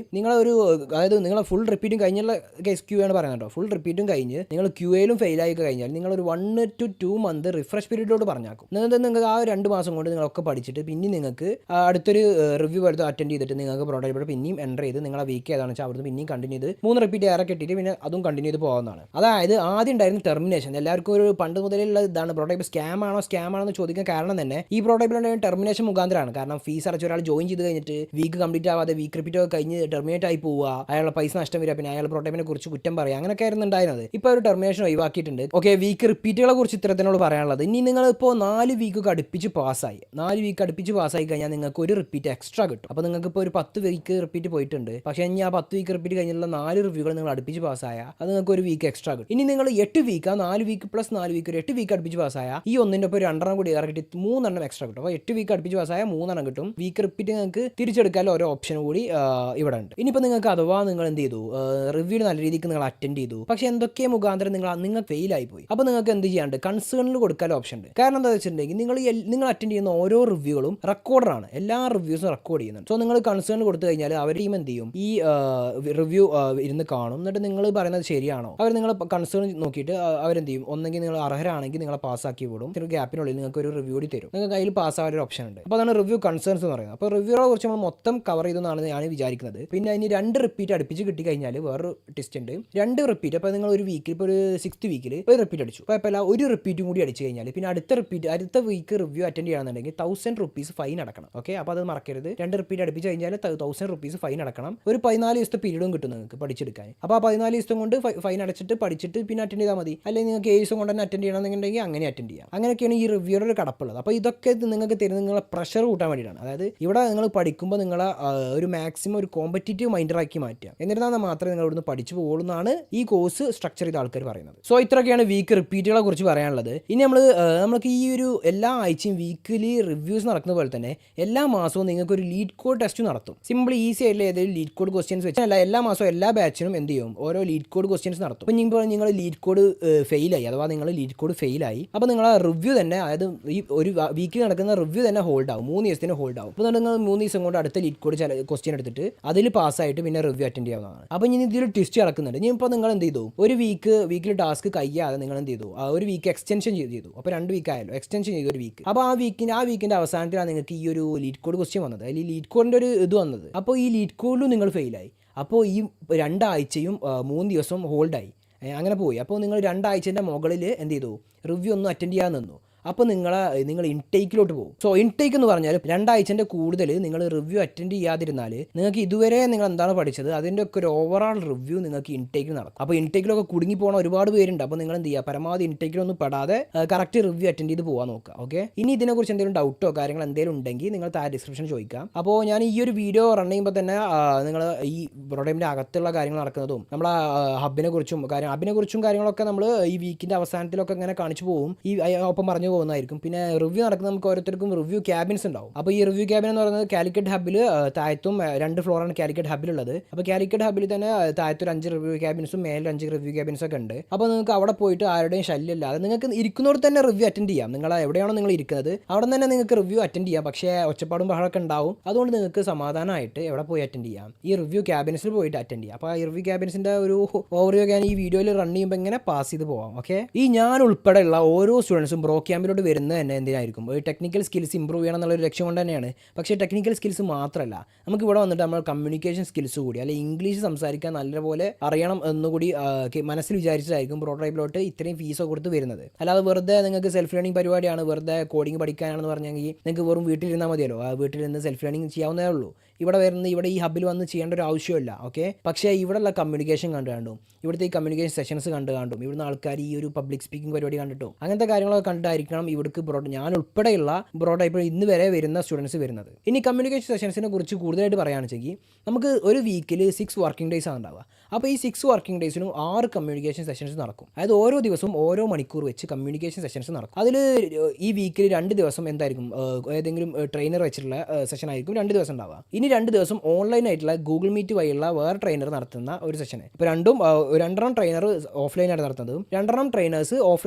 അതായത് നിങ്ങൾ ഫുൾ റിപ്പീറ്റും കഴിഞ്ഞുള്ള കേസ് QA ആണ് പറയുന്നത് കേട്ടോ. ഫുൾ റിപ്പീറ്റും കഴിഞ്ഞ് നിങ്ങൾ QAയിലും ഫെയിലായി കഴിഞ്ഞാൽ നിങ്ങളൊരു 1 to 2 month റിഫ്രഷ് പീരീഡിലോട്ട് പറഞ്ഞാക്കും. നിങ്ങൾക്ക് ആ 2 മാസം കൊണ്ട് നിങ്ങളൊക്കെ പഠിച്ചിട്ട് പിന്നെ നിങ്ങൾക്ക് അടുത്തൊരു റിവ്യൂ എടുത്ത് അറ്റൻഡ് ചെയ്തിട്ട് നിങ്ങൾക്ക് പ്രോട്ടോടൈപ്പിൽ പിന്നെയും എൻ്റർ ചെയ്ത് നിങ്ങളെ വീക്ക് ഏതാണെന്ന് വെച്ചാൽ അവിടുന്ന് പിന്നെയും കണ്ടിന്യൂ ചെയ്ത് 3 റിപ്പീറ്റ് ഏറെ കിട്ടിയിട്ട് പിന്നെ അതും കണ്ടിന്യൂ ചെയ്ത് പോകുന്നതാണ്. അതായത് ആദ്യം ഉണ്ടായിരുന്ന ടെർമിനേഷൻ, എല്ലാവർക്കും ഒരു പണ്ട് മുതലുള്ള ഇതാണ്, പ്രോട്ടോടൈപ്പ് സ്കാം ആണോ എന്ന് ചോദിക്കാൻ കാരണം തന്നെ ഈ പ്രോട്ടോടൈപ്പിലുണ്ടായ ടെർമിനേഷൻ മുഖാന്തരമാണ്. കാരണം ഫീസ് അടച്ച ഒരാൾ ജോയിൻ ചെയ്ത് കഴിഞ്ഞിട്ട് വീക്ക് കംപ്ലീറ്റ് ആവാതെ വീക്ക് റിപ്പീറ്റ് ഒക്കെ കഴിഞ്ഞ് ടെർമിനേറ്റ് ആയി പോവുക, അയാളുടെ പൈസ നഷ്ടം വരിക, പിന്നെ അയാൾ പ്രോട്ടോടൈപ്പിനെ കുറിച്ച് കുറ്റം പറയുക, അങ്ങനെയൊക്കെ ആയിരുന്നു ഉണ്ടായിരുന്നത്. ഇപ്പോൾ ഒരു ടെർമിനേഷൻ ഒഴിവാക്കിയിട്ടുണ്ട്. ഓക്കെ, വീക്ക് റിപ്പീറ്റുകളെ കുറിച്ച് ഇത്തരത്തിനോട് പറയാനുള്ളത്. ഇനി നിങ്ങളിപ്പോൾ 4 വീക്കൊക്കെ അടുപ്പിച്ച് പാസ്സായി, 4 വീക്ക് അടുപ്പിച്ച് പാസ്സായി കഴിഞ്ഞാൽ നിങ്ങൾക്ക് ഒരു റിപ്പീറ്റ് എക്സ്ട്രാ കിട്ടും. അപ്പോൾ നിങ്ങൾക്ക് ഇപ്പോൾ ഒരു 10 വീക്ക് റിപ്പീറ്റ് പോയിട്ടുണ്ട്, പക്ഷേ ഇനി ആ 10 വീക്ക് റിപ്പീറ്റ് കഴിഞ്ഞുള്ള 4 റിവ്യൂകൾ നിങ്ങൾ അടുപ്പിച്ച് പാസ്സായ അത് നിങ്ങൾക്ക് ഒരു വീക്ക് എക്സ്ട്രാ കിട്ടും. ഇനി നിങ്ങൾ 8 വീക്ക്, ആ 4 വീക്ക് പ്ലസ് 4 വീക്ക്, ഒരു 8 വീക്ക് അടുപ്പിച്ച് പാസ്സായ ഈ ഒന്നിൻ്റെ ഇപ്പോൾ 2 കൂടി ഏറെ കിട്ടി 3 എക്സ്ട്രാ കിട്ടും. അപ്പോൾ 8 വീക്ക് അടുപ്പിച്ച് പാസ്സായ 3 കിട്ടും. വീക്ക് റിപ്പീറ്റ് നിങ്ങൾക്ക് തിരിച്ചെടുക്കാൻ ഓരോ ഓപ്ഷൻ കൂടി ഇവിടെ ഉണ്ട്. ഇനിയിപ്പോൾ നിങ്ങൾക്ക് അഥവാ നിങ്ങൾ എന്ത് ചെയ്തു, റിവ്യൂ നല്ല രീതിക്ക് നിങ്ങൾ അറ്റൻഡ് ചെയ്തു, പക്ഷേ എന്തൊക്കെ മുഖാന്തരം നിങ്ങൾ ഫെയിൽ ആയി പോയി. അപ്പോൾ നിങ്ങൾക്ക് എന്ത് ചെയ്യാണ്ട് കൺസേണിൽ കൊടുക്കാൻ ഓപ്ഷൻ ഉണ്ട്. കാരണം എന്താ വെച്ചിട്ടുണ്ടെങ്കിൽ നിങ്ങൾ അറ്റൻഡ് ചെയ്യുന്ന ഓരോ റിവ്യൂകളും റെക്കോർഡറാണ്, എല്ലാ റിവ്യൂസും റെക്കോർഡ് ചെയ്യുന്നുണ്ട്. സോ നിങ്ങൾ കൺസേൺ കൊടുത്തു കഴിഞ്ഞാൽ അവർ ടീം എന്ത് ചെയ്യും, ഈ റിവ്യൂ ഇരുന്ന് കാണും. എന്നിട്ട് നിങ്ങൾ പറയുന്നത് ശരിയാണോ, അവർ നിങ്ങൾ കൺസേൺ നോക്കിയിട്ട് അവരെന്ത് ചെയ്യും, ഒന്നെങ്കിൽ നിങ്ങൾ അർഹരാണെങ്കിൽ നിങ്ങളെ പാസ്സാക്കി വിടും, ഒരു ഗ്യാപ്പിനുള്ളിൽ നിങ്ങൾക്ക് ഒരു റിവ്യൂ കൂടി തരും, നിങ്ങൾക്ക് അതിൽ പാസ്സാവാൻ ഒരു ഓപ്ഷൻ ഉണ്ട്. അപ്പോൾ അതാണ് റിവ്യൂ കൺസേൺസ് എന്ന് പറയുന്നത്. അപ്പോൾ റിവ്യൂകളെ കുറിച്ച് നമ്മൾ മൊത്തം കവർ ചെയ്തെന്നാണ് ഞാൻ വിചാരിക്കുന്നത്. പിന്നെ അതിന് 2 റിപ്പീറ്റ് അടുപ്പിച്ച് കിട്ടി കഴിഞ്ഞാൽ വേറൊരു ടെസ്റ്റ് ഉണ്ട്. 2 റിപ്പീറ്റ്, അപ്പോൾ നിങ്ങൾ ഒരു വീക്കിൽ ഇപ്പോൾ ഒരു 6th വീക്കിൽ ഒരു റിപ്പീറ്റ് അടിച്ചു. അപ്പോൾ ഒരു റിപ്പീറ്റും കൂടി അടിച്ചു കഴിഞ്ഞാൽ പിന്നെ അടുത്ത വീക്ക് റിവ്യൂ അറ്റൻഡ് ചെയ്യണമെന്നുണ്ടെങ്കിൽ 1000 റുപ്പീസ് ഫൈൻ അടക്കണം. ഓക്കെ, അപ്പോൾ അത് മറക്കരുത്. 2 റിപ്പീറ്റ് അടുപ്പിച്ച് കഴിഞ്ഞാൽ 1000 റുപ്പീസ് ഫൈൻ അടക്കണം. ഒരു 14 ദിവസത്തെ പീരീഡും കിട്ടും നിങ്ങൾക്ക് പഠിച്ചെടുക്കാൻ. അപ്പോൾ ആ 14 ദിവസം കൊണ്ട് ഫൈൻ അടച്ചിട്ട് പഠിച്ചിട്ട് പിന്നെ അറ്റൻഡ് ചെയ്താൽ മതി. അല്ലെങ്കിൽ നിങ്ങൾക്ക് 7 ദിവസം കൊണ്ട് തന്നെ അറ്റൻഡ് ചെയ്യണമെന്നുണ്ടെങ്കിൽ അങ്ങനെ അറ്റൻഡ് ചെയ്യാം. അങ്ങനെയൊക്കെയാണ് ഈ റിവ്യൂയുടെ ഒരു കടപ്പുള്ളത്. അപ്പോൾ ഇതൊക്കെ നിങ്ങൾക്ക് തരുന്നത് നിങ്ങളെ പ്രഷർ കൂട്ടാൻ വേണ്ടിയിട്ടാണ്. അതായത് ഇവിടെ നിങ്ങൾ പഠിക്കുമ്പോൾ നിങ്ങളെ ഒരു മാക്സിമം ഒരു കോമ്പറ്റീറ്റീവ് മൈൻഡറാക്കി മാറ്റുക. എന്നിരുന്നാൽ മാത്രമേ നിങ്ങൾ ഇവിടുന്ന് പഠിച്ചു പോകുള്ളൂ എന്നാണ് ഈ കോഴ്സ് സ്ട്രക്ചർ ചെയ്ത ആൾക്കാർ പറയുന്നത്. സോ ഇത്രയൊക്കെയാണ് വീക്ക് റിപ്പീറ്റുകളെ കുറിച്ച് പറയാനുള്ളത്. ഇനി നമുക്ക് ഈ ഒരു എല്ലാ ആഴ്ചയും വീക്കിലി റിവ്യൂസ് നടക്കുന്ന പോലെ തന്നെ എല്ലാ മാസവും നിങ്ങൾക്ക് ഒരു ലീഡ് കോഡ് ടെസ്റ്റ് നടത്തും. സിമ്പിൾ ഈസി ആയിട്ടുള്ള ഏതെങ്കിലും ലീഡ് കോഡ് ക്വസ്റ്റ്യൻസ് വെച്ചാൽ എല്ലാ മാസവും എല്ലാ ബാച്ചിനും എന്ത് ചെയ്യും, ഓരോ ലീഡ് കോഡ് ക്വസ്റ്റ്യൻസ് നടത്തും. അപ്പോൾ നിങ്ങൾ ലീഡ് കോഡ് ഫെയിലായി, അഥവാ നിങ്ങൾ ലീഡ് കോഡ് ഫെയിലായി, അപ്പോൾ നിങ്ങൾ റിവ്യൂ തന്നെ, അതായത് ഈ ഒരു വീക്കിൽ നടക്കുന്ന റിവ്യൂ തന്നെ ഹോൾഡ് ആവും, 3 ദിവസത്തിന് ഹോൾഡ് ആവും. അപ്പോൾ നിങ്ങൾ 3 ദിവസം കൊണ്ട് അടുത്ത ലീഡ് കോഡ് ക്വസ്റ്റ്യൻ എടുത്തിട്ട് അതിൽ പാസ്സായിട്ട് പിന്നെ റിവ്യൂ അറ്റൻഡ് ചെയ്യാവുന്നതാണ്. അപ്പോൾ ഇനി ഇതിൽ ട്വിസ്റ്റ് നടക്കുന്നുണ്ട്. ഇനി ഇപ്പോൾ നിങ്ങൾ എന്ത് ചെയ്തു, ഒരു വീക്കിൽ ടാസ്ക് കഴിയാതെ നിങ്ങൾ എന്ത് ചെയ്തു, ഒരു വീക്ക് എക്സ്റ്റൻഷൻ ചെയ്തു. അപ്പോൾ 2 വീക്ക് ആയല്ലോ, എക്സ്റ്റൻഷൻ ചെയ്തു ഒരു വീക്ക്. അപ്പോൾ ആ വീക്കിൻ്റെ അവസാനത്തിലാണ് നിങ്ങൾക്ക് ഈ ഒരു ലീഡ് കോഡ് ക്വസ്റ്റ്യൻ വന്നത്, അല്ലെങ്കിൽ ഈ ലീഡ് കോഡിൻ്റെ ഒരു ഇത് വന്നത്. അപ്പോൾ ഈ ലീഡ് കോഡിലും നിങ്ങൾ ഫെയിലായി. അപ്പോൾ ഈ 2 ആഴ്ചയും 3 ദിവസം ഹോൾഡായി, അങ്ങനെ പോയി. അപ്പോൾ നിങ്ങൾ 2 ആഴ്ചൻ്റെ മുകളിൽ എന്ത് ചെയ്തു, റിവ്യൂ ഒന്നും അറ്റൻഡ് ചെയ്യാൻ നിന്നു. അപ്പോൾ നിങ്ങൾ ഇൻടേക്കിലോട്ട് പോകും. സോ ഇൻടേക്ക് എന്ന് പറഞ്ഞാൽ 2 ആഴ്ചൻ്റെ കൂടുതൽ നിങ്ങൾ റിവ്യൂ അറ്റൻഡ് ചെയ്യാതിരുന്നാൽ നിങ്ങൾക്ക് ഇതുവരെ നിങ്ങൾ എന്താണ് പഠിച്ചത് അതിൻ്റെ ഒക്കെ ഒരു ഓവറാൾ റിവ്യൂ നിങ്ങൾക്ക് ഇൻടേക്കിൽ നടക്കും. അപ്പോൾ ഇൻടേക്കിലൊക്കെ കുടുങ്ങി പോകുന്ന ഒരുപാട് പേരുണ്ട്. അപ്പോൾ നിങ്ങൾ എന്ത് ചെയ്യുക, പരമാവധി ഇൻടേക്കിലൊന്നും പെടാതെ കറക്റ്റ് റിവ്യൂ അറ്റൻഡ് ചെയ്ത് പോകാൻ നോക്കുക. ഓക്കെ, ഇനി ഇതിനെക്കുറിച്ച് എന്തെങ്കിലും ഡൗട്ടോ കാര്യങ്ങൾ എന്തെങ്കിലും ഉണ്ടെങ്കിൽ നിങ്ങൾ താഴെ ഡിസ്ക്രിപ്ഷൻ ചോദിക്കാം. അപ്പോൾ ഞാൻ ഈ ഒരു വീഡിയോ റൺ ചെയ്യുമ്പോൾ തന്നെ നിങ്ങൾ ഈ ബ്രോഡൈപ്പിൻ്റെ അകത്തുള്ള കാര്യങ്ങൾ നടക്കുന്നതും നമ്മളെ ഹബിനെ കുറിച്ചും കാര്യങ്ങളൊക്കെ നമ്മൾ ഈ വീക്കിൻ്റെ അവസാനത്തിലൊക്കെ ഇങ്ങനെ കാണിച്ചു പോകും, ഈ ഒപ്പം പറഞ്ഞു പോകുന്നതായിരിക്കും. പിന്നെ റിവ്യൂ നടക്കുന്ന നമുക്ക് ഓരോരുത്തർക്കും റിവ്യൂ ക്യാബിൻസ് ഉണ്ടാവും. അപ്പോൾ ഈ റിവ്യൂ ക്യാബിൻ എന്ന് പറയുന്നത് കാലിക്കറ്റ് ഹബിൽ താഴത്തും 2 ഫ്ലോറാണ് കാലിക്കറ്റ് ഹബിലുള്ളത്. അപ്പോൾ കാലിക്കറ്റ് ഹബിൽ തന്നെ താഴത്തൊരു 5 റിവ്യൂ ക്യാബിൻസും മേലെ 5 റിവ്യൂ ക്യാബിൻസ് ഒക്കെ ഉണ്ട്. അപ്പോൾ നിങ്ങൾക്ക് അവിടെ പോയിട്ട് ആരുടെയും ശല്യമില്ലാതെ നിങ്ങൾക്ക് ഇരിക്കുന്നവർക്ക് തന്നെ റിവ്യൂ അറ്റൻഡ് ചെയ്യാം. നിങ്ങൾ എവിടെയാണോ നിങ്ങൾ ഇരിക്കുന്നത് അവിടെ തന്നെ നിങ്ങൾക്ക് റിവ്യൂ അറ്റൻഡ് ചെയ്യാം. പക്ഷേ ഒച്ചപ്പാടും ബഹളമൊക്കെ ഉണ്ടാവും. അതുകൊണ്ട് നിങ്ങൾക്ക് സമാധാനമായിട്ട് എവിടെ പോയി അറ്റൻഡ് ചെയ്യാം, ഈ റിവ്യൂ ക്യാബിൻസിൽ പോയിട്ട് അറ്റൻഡ് ചെയ്യാം. അപ്പോൾ ഈ റിവ്യൂ ക്യാബിൻസിൻ്റെ ഒരു ഓവറിയോ ഞാൻ ഈ വീഡിയോയിൽ റൺ ചെയ്യുമ്പോൾ ഇങ്ങനെ പാസ് ചെയ്ത് പോകാം. ഓക്കെ, ഈ ഞാൻ ഉൾപ്പെടെയുള്ള ഓരോ സ്റ്റുഡൻസും ബ്രോ ക്യാമ്പിലോട്ട് വരുന്നത് തന്നെ എന്തിനായിരിക്കും, ഒരു ടെക്നിക്കൽ സ്കിൽസ് ഇമ്പ്രൂവ് ചെയ്യണം എന്നുള്ളൊരു ലക്ഷ്യം കൊണ്ട് തന്നെയാണ്. പക്ഷേ ടെക്നിക്കൽ സ്കിൽസ് മാത്രമല്ല, നമുക്ക് ഇവിടെ വന്നിട്ട് നമ്മൾ കമ്മ്യൂണിക്കേഷൻ സ്കിൽസ് കൂടി, അല്ലെങ്കിൽ ഇംഗ്ലീഷ് സംസാരിക്കാൻ നല്ലപോലെ അറിയണം എന്നുകൂടി മനസ്സിൽ വിചാരിച്ചിട്ടായിരിക്കും പ്രോട്ടോടൈപ്പിലോട്ട് ഇത്രയും ഫീസൊക്കെ കൊടുത്ത് വരുന്നത്. അല്ലാതെ വെറുതെ നിങ്ങൾക്ക് സെൽഫ് ലേണിംഗ് പരിപാടിയാണ്, വെറുതെ കോഡിംഗ് പഠിക്കാനാണെന്ന് പറഞ്ഞെങ്കിൽ നിങ്ങൾക്ക് വെറും വീട്ടിലിരുന്നാൽ മതിയല്ലോ, വീട്ടിലിരുന്ന് സെൽഫ് ലേണിംഗ് ചെയ്യാവുന്നതേ ഉള്ളൂ. ഇവിടെ ഈ ഹബിൽ വന്ന് ചെയ്യേണ്ട ഒരു ആവശ്യമില്ല. ഓക്കെ, പക്ഷേ ഇവിടെയുള്ള കമ്മ്യൂണിക്കേഷൻ കണ്ടും ഇവിടുത്തെ ഈ കമ്മ്യൂണിക്കേഷൻ സെഷൻസ് കണ്ടും ഇവിടുന്ന് ആൾക്കാർ ഈ ഒരു പബ്ലിക് സ്പീക്കിംഗ് പരിപാടി കണ്ടിട്ടും അങ്ങനത്തെ കാര്യങ്ങളൊക്കെ കണ്ടായിരിക്കണം ഇവിടേക്ക് ഞാൻ ഉൾപ്പെടെയുള്ള ബ്രോഡൈപ്പിൽ ഇന്ന് വരെ വരുന്ന സ്റ്റുഡൻസ് വരുന്നത്. ഇനി കമ്മ്യൂണിക്കേഷൻ സെഷൻസിനെ കുറിച്ച് കൂടുതലായിട്ട് പറയുകയാണെന്ന് വെച്ചെങ്കിൽ നമുക്ക് ഒരു വീക്കിൽ 6 വർക്കിംഗ് ഡേയ്സ് ആണ് ഉണ്ടാവുക. അപ്പോൾ ഈ 6 വർക്കിംഗ് ഡേയ്സിനും 6 കമ്മ്യൂണിക്കേഷൻ സെഷൻസ് നടക്കും. അതായത് ഓരോ ദിവസവും ഓരോ മണിക്കൂർ വെച്ച് കമ്മ്യൂണിക്കേഷൻ സെഷൻസ് നടക്കും. അതിൽ ഈ വീക്കിൽ 2 ദിവസം എന്തായിരിക്കും, ഏതെങ്കിലും ട്രെയിനർ വെച്ചിട്ടുള്ള സെഷൻ ആയിരിക്കും 2 ദിവസം ഉണ്ടാവുക. ഇനി 2 ദിവസം ഓൺലൈൻ ആയിട്ടുള്ള ഗൂഗിൾ മീറ്റ് വഴിയുള്ള വേറെ ട്രെയിനർ നടത്തുന്ന ഒരു സെഷൻ. ഇപ്പോൾ 2 ട്രെയിനർ ഓഫ്ലൈനായിട്ട് നടത്തുന്നതും 2 ട്രെയിനേഴ്സ്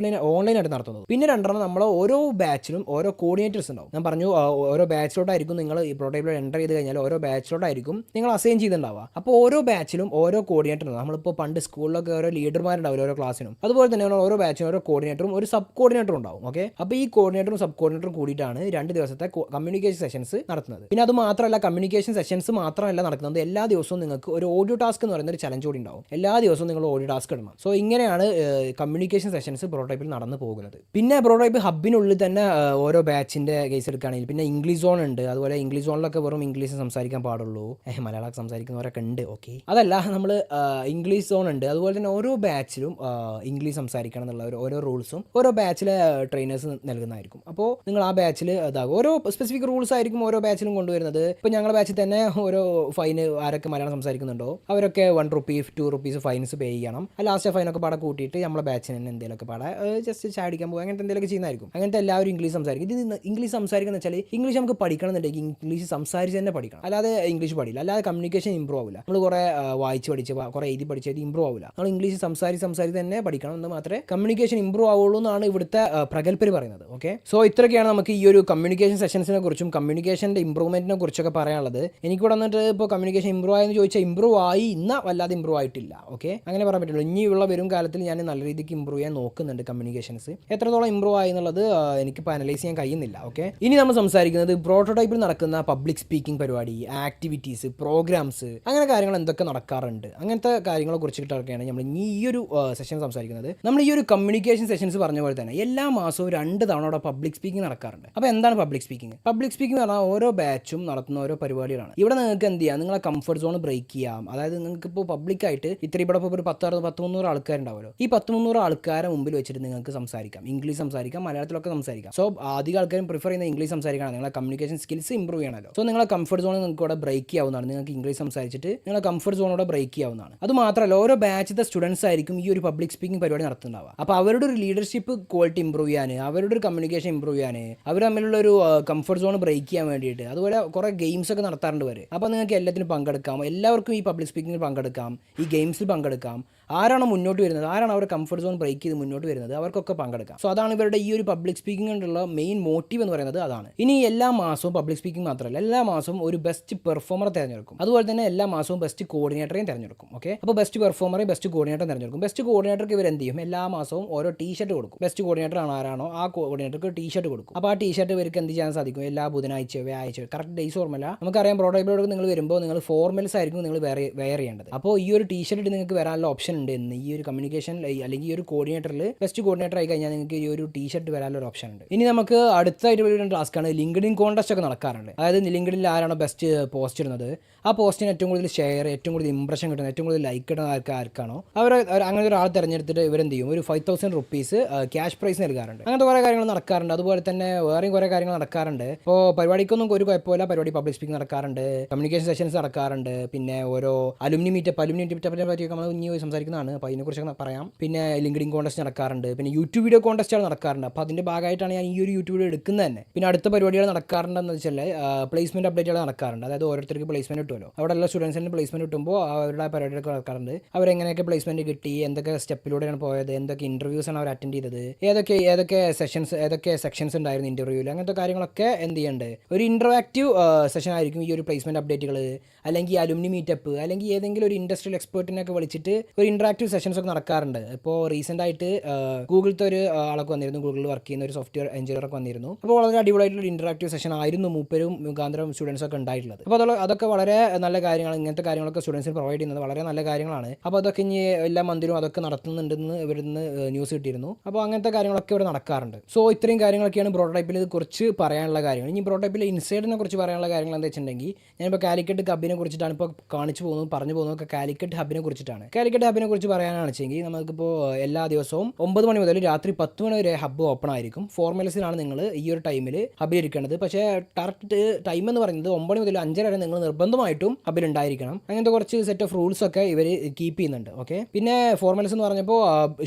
ഓൺലൈനായിട്ട് നടത്തുന്നതും. പിന്നെ 2 നമ്മൾ ഓരോ ബാച്ചിലും ഓരോ കോർഡിനേറ്റേഴ്സ് ഉണ്ടാവും. ഞാൻ പറഞ്ഞു ഓരോ ബാച്ചിലോട്ടായിരിക്കും നിങ്ങൾ ഈ പ്രോട്ടോടൈപ്പിൽ എൻ്റർ ചെയ്ത് കഴിഞ്ഞാൽ ഓരോ ബാച്ചിലോട്ടായിരിക്കും നിങ്ങൾ അസൈൻ ചെയ്തിട്ടുണ്ടാവുക. അപ്പോൾ ഓരോ ബാച്ചിലും ഓരോ കോർഡിനേറ്റർ ഉണ്ടാവും. നമ്മളിപ്പോൾ പണ്ട് സ്കൂളിലൊക്കെ ഓരോ ലീഡർമാരുണ്ടാവില്ല ഓരോ ക്ലാസ്സിനും, അതുപോലെ തന്നെ ഓരോ ബാച്ചിനും ഓരോ കോർഡിനേറ്ററും ഒരു സബ് കോർഡിനേറ്ററും ഉണ്ടാവും. ഓക്കെ, അപ്പോൾ ഈ കോർഡിനേറ്ററും സബ് കോർഡിനേറ്ററും കൂടിയിട്ടാണ് 2 ദിവസത്തെ കമ്മ്യൂണിക്കേഷൻ സെഷൻസ് നടത്തുന്നത്. പിന്നെ അത് മാത്രമല്ല, കമ്മ്യൂണിക്കേഷൻ സെഷൻസ് മാത്രമല്ല നടക്കുന്നത്, എല്ലാ ദിവസവും നിങ്ങൾക്ക് ഒരു ഓഡിയോ ടാസ്ക് എന്ന് പറയുന്ന ഒരു ചലഞ്ച് കൂടി ഉണ്ടാവും. എല്ലാ ദിവസവും നിങ്ങൾ ഓഡിയോ ടാസ്ക് ഇടണം. സോ ഇങ്ങനെയാണ് കമ്മ്യൂണിക്കേഷൻ സെഷൻസ് പ്രോട്ടോടൈപ്പിൽ നടന്നു പോകുന്നത്. പിന്നെ പ്രോട്ടോടൈപ്പ് ഹബിനുള്ളിൽ തന്നെ ഓരോ ബാച്ചിൻ്റെ കേസ് എടുക്കുകയാണെങ്കിൽ പിന്നെ ഇംഗ്ലീഷ് സോൺ ഉണ്ട്. അതുപോലെ ഇംഗ്ലീഷ് സോണിലൊക്കെ വെറും ഇംഗ്ലീഷ് സംസാരിക്കാൻ പാടുള്ളൂ, മലയാളം സംസാരിക്കുന്നവരൊക്കെ ഉണ്ട്. ഓക്കെ, അതല്ല, നമ്മൾ ഇംഗ്ലീഷ് സോൺ ഉണ്ട്. അതുപോലെ തന്നെ ഓരോ ബാച്ചിലും ഇംഗ്ലീഷ് സംസാരിക്കണം എന്നുള്ള ഓരോ റൂൾസും ഓരോ ബാച്ചിലെ ട്രെയിനേഴ്സ് നൽകുന്നതായിരിക്കും. അപ്പോൾ നിങ്ങൾ ആ ബാച്ചിൽ ഇതാകും ഓരോ സ്പെസിഫിക് റൂൾസ് ആയിരിക്കും ഓരോ ബാച്ചിലും കൊണ്ടുവരുന്നത്. ഇപ്പോൾ ഞങ്ങളുടെ ബാച്ചിൽ തന്നെ ഓരോ ഫൈന് ആരൊക്കെ മലയാളം സംസാരിക്കുന്നുണ്ടോ അവരൊക്കെ 1 റുപ്പി 2 റുപ്പീസ് ഫൈൻസ് പേ ചെയ്യണം. ലാസ്റ്റ് ഫൈനൊക്കെ പാടെ കൂട്ടിയിട്ട് നമ്മളെ ബാച്ചിന് തന്നെ എന്തെങ്കിലുമൊക്കെ പാടെ ജസ്റ്റ് ചാടിക്കാൻ പോകും, അങ്ങനത്തെ എന്തെങ്കിലുമൊക്കെ ചെയ്യുന്നതായിരിക്കും. അങ്ങനത്തെ എല്ലാവരും ഇംഗ്ലീഷ് സംസാരിക്കും. ഇത് ഇംഗ്ലീഷ് സംസാരിക്കുന്ന വെച്ചാൽ ഇംഗ്ലീഷ് നമുക്ക് പഠിക്കണം എന്നുണ്ടെങ്കിൽ ഇംഗ്ലീഷ് സംസാരിച്ച് തന്നെ പഠിക്കണം, അല്ലാതെ ഇംഗ്ലീഷ് പഠില്ല. അല്ലാതെ കമ്മ്യൂണിക്കേഷൻ ഇമ്പ്രൂവ് ആവില്ല. നമ്മൾ കുറേ വായിച്ച് പഠിച്ച് കുറേ എഴുതി പഠിച്ചത് ഇമ്പ്രൂവ് ആവില്ല. നമ്മൾ ഇംഗ്ലീഷ് സംസാരിച്ച് തന്നെ പഠിക്കണം, എന്ന് മാത്രമേ കമ്മ്യൂണിക്കേഷൻ ഇമ്പ്രൂവ് ആവുള്ളൂ എന്നാണ് ഇവിടുത്തെ പ്രഗത്ഭർ പറയുന്നത്. ഓക്കെ, സോ ഇത്രയൊക്കെയാണ് നമുക്ക് ഈ ഒരു കമ്മ്യൂണിക്കേഷൻ സെഷൻസിനെ കുറിച്ചും കമ്മ്യൂണിക്കേഷൻ്റെ ഇമ്പ്രൂവ്മെൻറ്റിനെ കുറിച്ചൊക്കെ പറയാനുള്ളത്. എനിക്കിവിടെ വന്നിട്ട് ഇപ്പോൾ കമ്മ്യൂണിക്കേഷൻ ഇമ്പ്രൂവ് ആയെന്ന് ചോദിച്ചാൽ ഇമ്പ്രൂവ് ആയി, എന്നാൽ വല്ലാതെ ഇമ്പ്രൂവ് ആയിട്ടില്ല. ഓക്കെ, അങ്ങനെ പറയാൻ പറ്റുള്ളൂ. ഇനിയുള്ള വരും കാലത്തിൽ ഞാൻ നല്ല രീതിക്ക് ഇമ്പ്രൂവ് ചെയ്യാൻ നോക്കുന്നുണ്ട്. കമ്മ്യൂണിക്കേഷൻസ് എത്രത്തോളം ഇമ്പ്രൂവ് ആയി എന്നുള്ളത് എനിക്കിപ്പോൾ അനലൈസ് ചെയ്യാൻ കഴിയുന്നില്ല. ഓക്കെ, ഇനി നമ്മൾ സംസാരിക്കുന്നത് പ്രോട്ടോടൈപ്പിൽ നടക്കുന്ന പബ്ലിക് സ്പീക്കിംഗ് പരിപാടി, ആക്ടിവിറ്റീസ്, പ്രോഗ്രാംസ്, അങ്ങനെ കാര്യങ്ങൾ എന്തൊക്കെ നടക്കാറുണ്ട്, അങ്ങനത്തെ കാര്യങ്ങളെ കുറിച്ചിട്ടൊക്കെയാണ് നമ്മൾ ഈ ഒരു സെഷൻ സംസാരിക്കുന്നത്. നമ്മൾ ഈ ഒരു കമ്മ്യൂണിക്കേഷൻ സെഷൻസ് പറഞ്ഞ പോലെ തന്നെ എല്ലാ മാസവും 2 തവണ അവിടെ പബ്ലിക് സ്പീക്കിംഗ് നടക്കാറുണ്ട്. അപ്പോൾ എന്താണ് പബ്ലിക് സ്പീക്കിംഗ്? പബ്ലിക് സ്പീക്കിംഗ് പറഞ്ഞാൽ ഓരോ ബാച്ചും നടത്തുന്ന ഓരോ പരിപാടികളാണ്. ഇവിടെ നിങ്ങൾക്ക് എന്ത് ചെയ്യാം, നിങ്ങളെ കംഫർട്ട് സോൺ ബ്രേക്ക് ചെയ്യാം. അതായത് നിങ്ങൾക്ക് ഇപ്പോൾ പബ്ലിക്കായിട്ട് ഇവിടെ ഇപ്പോൾ ഒരു 10-300 ആൾക്കാരുണ്ടാവുമല്ലോ. ഈ 10-300 ആൾക്കാരെ മുമ്പിൽ വെച്ചിട്ട് നിങ്ങൾക്ക് സംസാരിക്കാം. ഇംഗ്ലീഷ് സംസാരിക്കാം, മലയാളത്തിലൊക്കെ സംസാരിക്കാം. സോ അധികം ആൾക്കാരും പ്രിഫർ ചെയ്യുന്ന ഇംഗ്ലീഷ് സംസാരിക്കണം. നിങ്ങളെ കമ്മ്യൂണിക്കേഷൻ സ്കിൽസ് ഇംപ്രൂവ് ചെയ്യണമല്ലോ. സോ നിങ്ങളെ കംഫർട്ട് സോൺ നിങ്ങൾക്ക് ഇവിടെ ബ്രേക്ക് ചെയ്യാവുന്നതാണ്. നിങ്ങൾക്ക് ഇംഗ്ലീഷ് സംസാരിച്ചിട്ട് നിങ്ങളെ കംഫർട്ട് സോണോടെ ബ്രേക്ക് ചെയ്യാവുന്നതാണ്. അത് മാത്രമല്ല, ഓരോ ബാച്ചിലെ സ്റ്റുഡൻസ് ആയിരിക്കും ഈ ഒരു പബ്ലിക് സ്പീക്കിംഗ് പരിപാടി നടത്തുന്നുണ്ടാവുക. അപ്പോൾ അവരുടെ ഒരു ലീഡർഷിപ്പ് ക്വാളിറ്റി ഇംപ്രൂവ് ചെയ്യാൻ, അവരുടെ ഒരു കമ്മ്യൂണിക്കേഷൻ ഇംപ്രൂവ് ചെയ്യാൻ, അവർ തമ്മിലുള്ള ഒരു കംഫർട്ട് സോൺ ബ്രേക്ക് ചെയ്യാൻ വേണ്ടിയിട്ട് അതുപോലെ കുറേ ഗെയിംസ് ഒക്കെ നടത്താറുണ്ട് വരെ. അപ്പോൾ നിങ്ങൾക്ക് എല്ലാത്തിനും പങ്കെടുക്കാം. എല്ലാവർക്കും ഈ പബ്ലിക് സ്പീക്കിങ്ങിൽ പങ്കെടുക്കാം, ഈ ഗെയിംസിൽ പങ്കെടുക്കാം. ആരാണോ മുന്നോട്ട് വരുന്നത്, ആരാണ് അവരുടെ കംഫർട്ട് സോൺ ബ്രേക്ക് ചെയ്ത് മുന്നോട്ട് വരുന്നത്, അവർക്കൊക്കെ പങ്കെടുക്കാം. സോ അതാണ് ഇവരുടെ ഈ ഒരു പബ്ലിക് സ്പീക്കിംഗ് കൊണ്ടുള്ള മെയിൻ മോട്ടീവ് എന്ന് പറയുന്നത് അതാണ്. ഇനി എല്ലാ മാസവും പബ്ലിക് സ്പീക്കിംഗ് മാത്രമല്ല, എല്ലാ മാസവും ഒരു ബെസ്റ്റ് പെർഫോമറെ തിരഞ്ഞെടുക്കും. അതുപോലെ തന്നെ എല്ലാ മാസവും ബെസ്റ്റ് കോർഡിനേറ്ററെയും തിരഞ്ഞെടുക്കും. ഓക്കെ, അപ്പോൾ ബെസ്റ്റ് പെർഫോമറെയും ബെസ്റ്റ് കോർഡിനേറ്റർ തിരഞ്ഞെടുക്കും. ബെസ്റ്റ് കോർഡിനേറ്റർക്ക് ഇവർ എന്ത് ചെയ്യും, എല്ലാ മാസവും ഓരോ ടീഷർട്ട് കൊടുക്കും. ബെസ്റ്റ് കോർഡിനേറ്റർ ആരാണോ ആ കോർഡിനേറ്റർക്ക് ടീഷർട്ട് കൊടുക്കും. അപ്പോൾ ആ ടീഷർട്ട് ഇവർക്ക് എന്ത് ചെയ്യാൻ സാധിക്കും, എല്ലാ ബുധനാഴ്ച, വ്യാഴാഴ്ച, കറക്റ്റ് ഡേയ്സ് ഓർമ്മല്ല. നമുക്കറിയാം പ്രോട്ടോടൈപ്പിലോട് നിങ്ങൾ വരുമ്പോൾ നിങ്ങൾ ഫോർമൽസ് ആയിരിക്കും നിങ്ങൾ വെയർ ചെയ്യേണ്ടത്. അപ്പോൾ ഈ ഒരു ടീഷർട്ട് നിങ്ങൾക്ക് വരാനുള്ള ഓപ്ഷൻ ഉണ്ട് എന്ന് ഈ ഒരു കമ്മ്യൂണിക്കേഷൻ അല്ലെങ്കിൽ ഈ ഒരു കോർഡിനേറ്ററിൽ ബെസ്റ്റ് കോർഡിനേറ്റർ ആയി കഴിഞ്ഞാൽ നിങ്ങൾക്ക് ഈ ഒരു ടീഷർട്ട് വരാനുള്ള ഒരു ഓപ്ഷൻ ഉണ്ട്. ഇനി നമുക്ക് അടുത്തായിട്ട് വരുന്ന ടാസ്ക്കാണ് ലിങ്ക്ഡിൻ കോൺടെസ്റ്റ് ഒക്കെ നടക്കാറുണ്ട്. അതായത് ലിങ്ക്ഡിനിൽ ആരാണോ ബെസ്റ്റ് പോസ്റ്റ് ഇടുന്നത് ആ പോസ്റ്റിന് ഏറ്റവും കൂടുതൽ ഷെയർ, ഏറ്റവും കൂടുതൽ ഇംപ്രഷൻ കിട്ടുന്നത്, ഏറ്റവും കൂടുതൽ ലൈക്ക് കിട്ടുന്ന ആർക്കാണോ അവർ അങ്ങനെ ഒരാൾ തിരഞ്ഞെടുത്തിട്ട് ഇവരെന്ത് ചെയ്യും, ഒരു 5,000 റുപ്പീസ് ക്യാഷ് പ്രൈസ് നൽകാറുണ്ട്. അങ്ങനത്തെ കുറേ കാര്യങ്ങൾ നടക്കാറുണ്ട്. അതുപോലെ തന്നെ വേറെയും കുറേ കാര്യങ്ങൾ നടക്കാറുണ്ട്. ഇപ്പോൾ പരിപാടിക്കൊന്നും ഒരു കുഴപ്പമില്ല, പരിപാടി പബ്ലിക് സ്പീക്കിംഗ് നടക്കാറുണ്ട്, കമ്മ്യൂണിക്കേഷൻ സെഷൻസ് നടക്കാറുണ്ട്, പിന്നെ ഓരോ അലുമിനി മീറ്റപ്പിനെ പറ്റിയൊക്കെ നമ്മൾ ഇനി സംസാരിക്കുന്നതാണ്. അപ്പോൾ അതിനെക്കുറിച്ച് പറയാം. പിന്നെ ലിങ്ക്ഡിൻ കോൺടെസ്റ്റ് നടക്കാറുണ്ട്, പിന്നെ യൂട്യൂബ് വീഡിയോ കോൺടെസ്റ്റുകൾ നടക്കാറുണ്ട്. അപ്പോൾ അതിൻ്റെ ഭാഗമായിട്ടാണ് ഞാൻ ഈ ഒരു യൂട്യൂബ് വീഡിയോ എടുക്കുന്നത് തന്നെ. പിന്നെ അടുത്ത പരിപാടികൾ നടക്കാറുണ്ടെന്ന് വെച്ചാൽ പ്ലേസ്മെൻറ്റ് അപ്ഡേറ്റുകൾ നടക്കാറുണ്ട്. അതായത് ഓരോരുത്തർക്ക് പ്ലേസ്മെൻറ്റ് കിട്ടുമല്ലോ, അവിടെ ഉള്ള സ്റ്റുഡൻസിന് പ്ലേസ്മെൻറ്റ് കിട്ടുമ്പോൾ അവരുടെ പരിപാടികളൊക്കെ നടക്കാറുണ്ട്. അവരെങ്ങനെയൊക്കെ പ്ലേസ്മെൻറ്റ് കിട്ടി, എന്തൊക്കെ സ്റ്റെപ്പിലൂടെയാണ് പോയത്, എന്തൊക്കെ ഇൻ്റർവ്യൂസാണ് അവർ അറ്റൻഡ് ചെയ്തത്, ഏതൊക്കെ സെക്ഷൻസ് ഉണ്ടായിരുന്നു ഇൻ്റർവ്യൂവിൽ, അങ്ങനത്തെ കാര്യങ്ങളൊക്കെ എന്ത് ചെയ്യുന്നുണ്ട്. ഒരു ഇൻട്രാക്റ്റീവ് സെഷൻ ആയിരിക്കും ഈ ഒരു പ്ലേസ്മെൻറ്റ് അപ്ഡേറ്റുകൾ, അല്ലെങ്കിൽ അലുമിനി മീറ്റപ്പ്, അല്ലെങ്കിൽ ഏതെങ്കിലും ഒരു ഇൻഡസ്ട്രിയൽ എക്സ്പേർട്ടിനൊക്കെ വിളിച്ചിട്ട് ഒരു ഇൻട്രാക്റ്റീവ് സെഷൻസ് ഒക്കെ നടക്കാറുണ്ട്. ഇപ്പോൾ റീസെൻ്റ് ആയിട്ട് ഗൂഗിളത്തെ ഒരു ആളൊക്കെ വന്നിരുന്നു, ഗൂഗിളിൽ വർക്ക് ചെയ്യുന്ന ഒരു സോഫ്റ്റ്വെയർ എഞ്ചിനീയർ ഒക്കെ വന്നിരുന്നു. അപ്പോൾ വളരെ അടിപൊളിയായിട്ടുള്ള ഇൻട്രാക്റ്റീവ് സെഷൻ ആയിരുന്നു മൂപ്പരും മുഖാന്തരം സ്റ്റുഡൻസ് ഒക്കെ ഉണ്ടായിട്ടുള്ളത്. അപ്പോൾ അതൊക്കെ വളരെ നല്ല കാര്യങ്ങൾ, ഇങ്ങനത്തെ കാര്യങ്ങളൊക്കെ സ്റ്റുഡൻസിന് പ്രൊവൈഡ് ചെയ്യുന്നത് വളരെ നല്ല കാര്യങ്ങളാണ്. അപ്പോൾ അതൊക്കെ ഇനി എല്ലാ മന്തിലും അതൊക്കെ നടത്തുന്നുണ്ടെന്ന് ഇവിടുന്ന് ന്യൂസ് കിട്ടിയിരുന്നു. അപ്പോൾ അങ്ങനത്തെ കാര്യങ്ങളൊക്കെ ഇവിടെ നടക്കാറുണ്ട്. സോ ഇത്രയും കാര്യങ്ങളൊക്കെയാണ് പ്രോട്ടോടൈപ്പിൽ കുറിച്ച് പറയാനുള്ള കാര്യങ്ങൾ. ഇനി പ്രോട്ടോടൈപ്പിലെ ഇൻസൈഡിനെ കുറിച്ച് പറയാനുള്ള കാര്യങ്ങൾ എന്താ വെച്ചിട്ടുണ്ടെങ്കിൽ, ഞാനിപ്പോൾ കാലിക്കറ്റ് ഹബിനെ കുറിച്ചിട്ടാണ് ഇപ്പോൾ പറഞ്ഞു പോകുന്നത്. കാലിക്കറ്റ് ഹബിനെ കുറിച്ചിട്ടാണ്. കാലിക്കറ്റ് ഹബിനെ കുറിച്ച് പറയാനാണ് വെച്ചെങ്കിൽ, നമുക്കിപ്പോൾ എല്ലാ ദിവസവും 9 മണി മുതൽ രാത്രി 10 മണി വരെ ഹബ്ബ് ഓപ്പൺ ആയിരിക്കും. ഫോർമൽസിലാണ് നിങ്ങൾ ഈ ഒരു ടൈമിൽ ഹബിലിരിക്കേണ്ടത്. പക്ഷേ കറക്റ്റ് ടൈം എന്ന് പറയുന്നത് 9 മണി മുതൽ 5:30 വരെ നിങ്ങൾ നിർബന്ധമായിട്ടും ഹബിൽ ഉണ്ടായിരിക്കണം. അങ്ങനത്തെ കുറച്ച് സെറ്റ് ഓഫ് റൂൾസ് ഒക്കെ ഇവർ കീപ്പ് ചെയ്യുന്നുണ്ട്. ഓക്കെ, പിന്നെ ഫോർമൽസ് എന്ന് പറഞ്ഞപ്പോൾ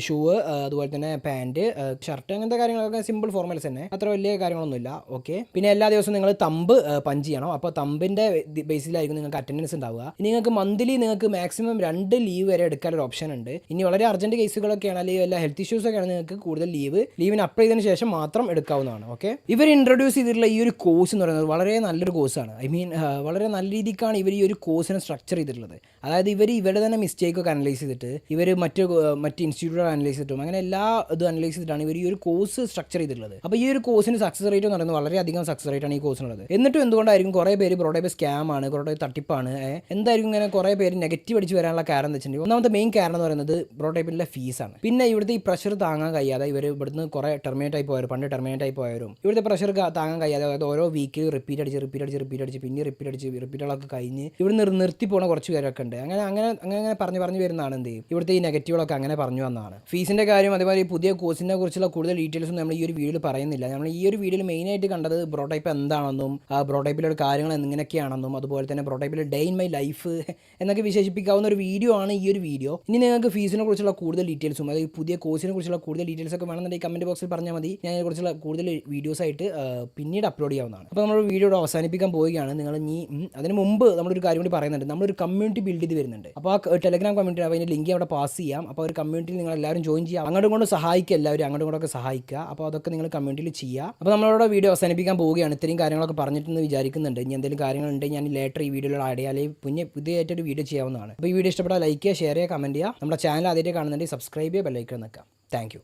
ഷൂ, അതുപോലെ തന്നെ പാൻറ്, ഷർട്ട്, അങ്ങനത്തെ കാര്യങ്ങളൊക്കെ സിമ്പിൾ ഫോർമൽസ് തന്നെ, അത്ര വലിയ കാര്യങ്ങളൊന്നുമില്ല. ഓക്കെ, പിന്നെ എല്ലാ ദിവസവും നിങ്ങൾ തമ്പ് പഞ്ച് ചെയ്യണം. അപ്പോൾ തമ്പിൻ്റെ ബേസിലായിരിക്കും നിങ്ങൾക്ക് അറ്റൻഡൻസ് ഉണ്ടാവുക. നിങ്ങൾക്ക് മന്ത്ലി നിങ്ങൾക്ക് മാക്സിമം 2 ലീവ് വരെ എടുക്കാനൊരു ഓപ്ഷൻ ഉണ്ട്. ഇനി വളരെ അർജന്റ് കേസുകളൊക്കെയാണ്, അല്ലെങ്കിൽ വല്ല ഹെൽത്ത് ഇഷ്യൂസ് ഒക്കെയാണ്, നിങ്ങൾക്ക് കൂടുതൽ ലീവിന് അപ്ലൈ ചെയ്തതിന് ശേഷം മാത്രം എടുക്കാവുന്നതാണ്. ഓക്കെ, ഇവർ ഇൻട്രൊഡ്യൂസ് ചെയ്തിട്ടുള്ള ഈ ഒരു കോഴ്സ് എന്ന് പറയുന്നത് വളരെ നല്ലൊരു കോഴ്സാണ്. വളരെ നല്ല രീതിക്കാണ് ഇവർ ഈ ഒരു കോഴ്സിനെ സ്ട്രക്ചർ ചെയ്തിട്ടുള്ളത്. അതായത് ഇവരുടെ തന്നെ മിസ്റ്റേക്കൊക്കെ അനലൈസ് ചെയ്തിട്ട് ഇവർ മറ്റ് ഇൻസ്റ്റിറ്റ്യൂട്ടുകൾ അനലൈസ് ചെയ്തിട്ടും അങ്ങനെ എല്ലാ ഇത് അനലൈസ് ചെയ്തിട്ടാണ് ഇവർ ഈ ഒരു കോഴ്സ് സ്ട്രക്ചർ ചെയ്തിട്ടുള്ളത്. അപ്പോൾ ഈ ഒരു കോഴ്സിന് സക്സസ് റേറ്റ് എന്ന് പറയുന്നത് വളരെയധികം സക്സസ് റേറ്റാണ് ഈ കോഴ്സിനുള്ളത്. എന്നിട്ടും എന്തുകൊണ്ടായിരിക്കും കുറേ പേര് പ്രോട്ടോടൈപ്പ് സ്കാം ആണ്, പ്രോട്ടോടൈപ്പ് തട്ടിപ്പാണ്, എന്തായിരിക്കും ഇങ്ങനെ കുറേ പേര് നെഗറ്റീവ് അടിച്ച് വരാനുള്ള കാരണം എന്ന് വെച്ചിട്ടുണ്ടെങ്കിൽ, ഒന്നാമത്തെ മെയിൻ കാരണം എന്ന് പറയുന്നത് പ്രോട്ടോടൈപ്പിൻ്റെ ഫീസാണ്. പിന്നെ ഇവിടുത്തെ ഈ പ്രഷർ താങ്ങാൻ കഴിയാതെ ഇവർ ഇവിടുന്ന് കുറേ ടെർമിനേറ്റ് ആയി പോയവരും ഇവിടുത്തെ പ്രഷർ താങ്ങാൻ കഴിയാതെ, അതായത് ഓരോ വീക്കിൽ റിപ്പീറ്റ് അടിച്ച് പിന്നെ റിപ്പീറ്റുകളൊക്കെ കഴിഞ്ഞ് ഇവിടുന്ന് നിർത്തി പോകുന്ന കുറച്ച് പേരൊക്കെ ഉണ്ട്. അങ്ങനെ പറഞ്ഞു വരുന്നതാണ് എന്ത് ചെയ്യും, ഇവിടുത്തെ ഈ നെഗറ്റീവുകളൊക്കെ അങ്ങനെ പറഞ്ഞു വന്നതാണ്. ഫീസിൻ്റെ കാര്യം, അതേപോലെ ഈ പുതിയ കോഴ്സിനെ കുറിച്ചുള്ള കൂടുതൽ ഡീറ്റെയിൽസും നമ്മൾ ഈ ഒരു വീഡിയോയിൽ പറയുന്നില്ല. നമ്മൾ ഈ ഒരു വീഡിയോയിൽ മെയിനായിട്ട് കണ്ടത് പ്രോട്ടോടൈപ്പ് എന്താണെന്നും പ്രോട്ടോടൈപ്പിലുള്ള കാര്യങ്ങൾ എങ്ങനെയൊക്കെയാണെന്നും, അതുപോലെ തന്നെ പ്രോട്ടോടൈപ്പിലെ ഡേ ഇൻ മൈ ലൈഫ് എന്നൊക്കെ വിശേഷിപ്പിക്കാവുന്ന ഒരു വീഡിയോ ആണ് ഈ ഒരു വീഡിയോ. ഇനി നിങ്ങൾക്ക് ഫീസിനെ കുറിച്ചുള്ള കൂടുതൽ ഡീറ്റെയിൽസും, അതായത് പുതിയ കോഴ്സിനെ കുറിച്ചുള്ള കൂടുതൽ ഡീറ്റെയിൽസ് ഒക്കെ വേണമെന്നുണ്ടെങ്കിൽ കമൻറ്റ് ബോക്സിൽ പറഞ്ഞാൽ മതി. ഞാൻ ഇതിനെക്കുറിച്ചുള്ള കൂടുതൽ വീഡിയോസ് ആയിട്ട് പിന്നീട് അപ്ലോഡ് ചെയ്യാവുന്നതാണ്. അപ്പോൾ നമ്മൾ വീഡിയോ അവസാനിപ്പിക്കാൻ പോവുകയാണ്. നിങ്ങൾ ഇനി അതിന് മുമ്പ് നമ്മളൊരു കാര്യം കൂടി പറയുന്നുണ്ട്. നമ്മളൊരു കമ്മ്യൂണിറ്റി ബിൽഡ് ചെയ്ത് വരുന്നുണ്ട്. അപ്പോൾ ആ ടെലഗ്രാം കമ്മ്യൂണിറ്റി, അപ്പോൾ അതിൻ്റെ ലിങ്ക് അവിടെ പാസ് ചെയ്യാം. അപ്പോൾ ഒരു കമ്മ്യൂണിറ്റിയിൽ നിങ്ങൾ എല്ലാവരും ജോയിൻ ചെയ്യുക, അങ്ങോട്ടും ഇങ്ങോട്ടും സഹായിക്കുക, എല്ലാവരും അങ്ങോട്ടും ഇങ്ങോട്ടൊക്കെ സഹായിക്കുക. അപ്പോൾ അതൊക്കെ നിങ്ങൾ കമ്മ്യൂണിറ്റിയിൽ ചെയ്യുക. അപ്പോൾ നമ്മളോട് വീഡിയോ അവസാനിപ്പിക്കാൻ പോവുകയാണ്. ഇത്രയും കാര്യങ്ങളൊക്കെ പറഞ്ഞിട്ടെന്ന് വിചാരിക്കുന്നുണ്ട്. ഇനി എന്തെങ്കിലും കാര്യങ്ങളുണ്ടെങ്കിൽ ഞാൻ ലേറ്റർ ഈ വീഡിയോയിൽ ആഡ് ചെയ്യാൻ, അല്ലെങ്കിൽ പുതിയതായിട്ടൊരു വീഡിയോ ചെയ്യാവുന്നതാണ്. അപ്പോൾ ഈ വീഡിയോ ഇഷ്ടപ്പെട്ടാൽ ലൈക്ക് ചെയ്യുക, ഷെയർ ചെയ്യുക, കമൻറ്റ് ചെയ്യുക. നമ്മുടെ ചാനൽ ആദ്യമായിട്ട് കാണുന്നുണ്ടെങ്കിൽ സബ്സ്ക്രൈബ് ചെയ്യുക, ബെൽ ഐക്കൺ നിൽക്കാം. Thank you.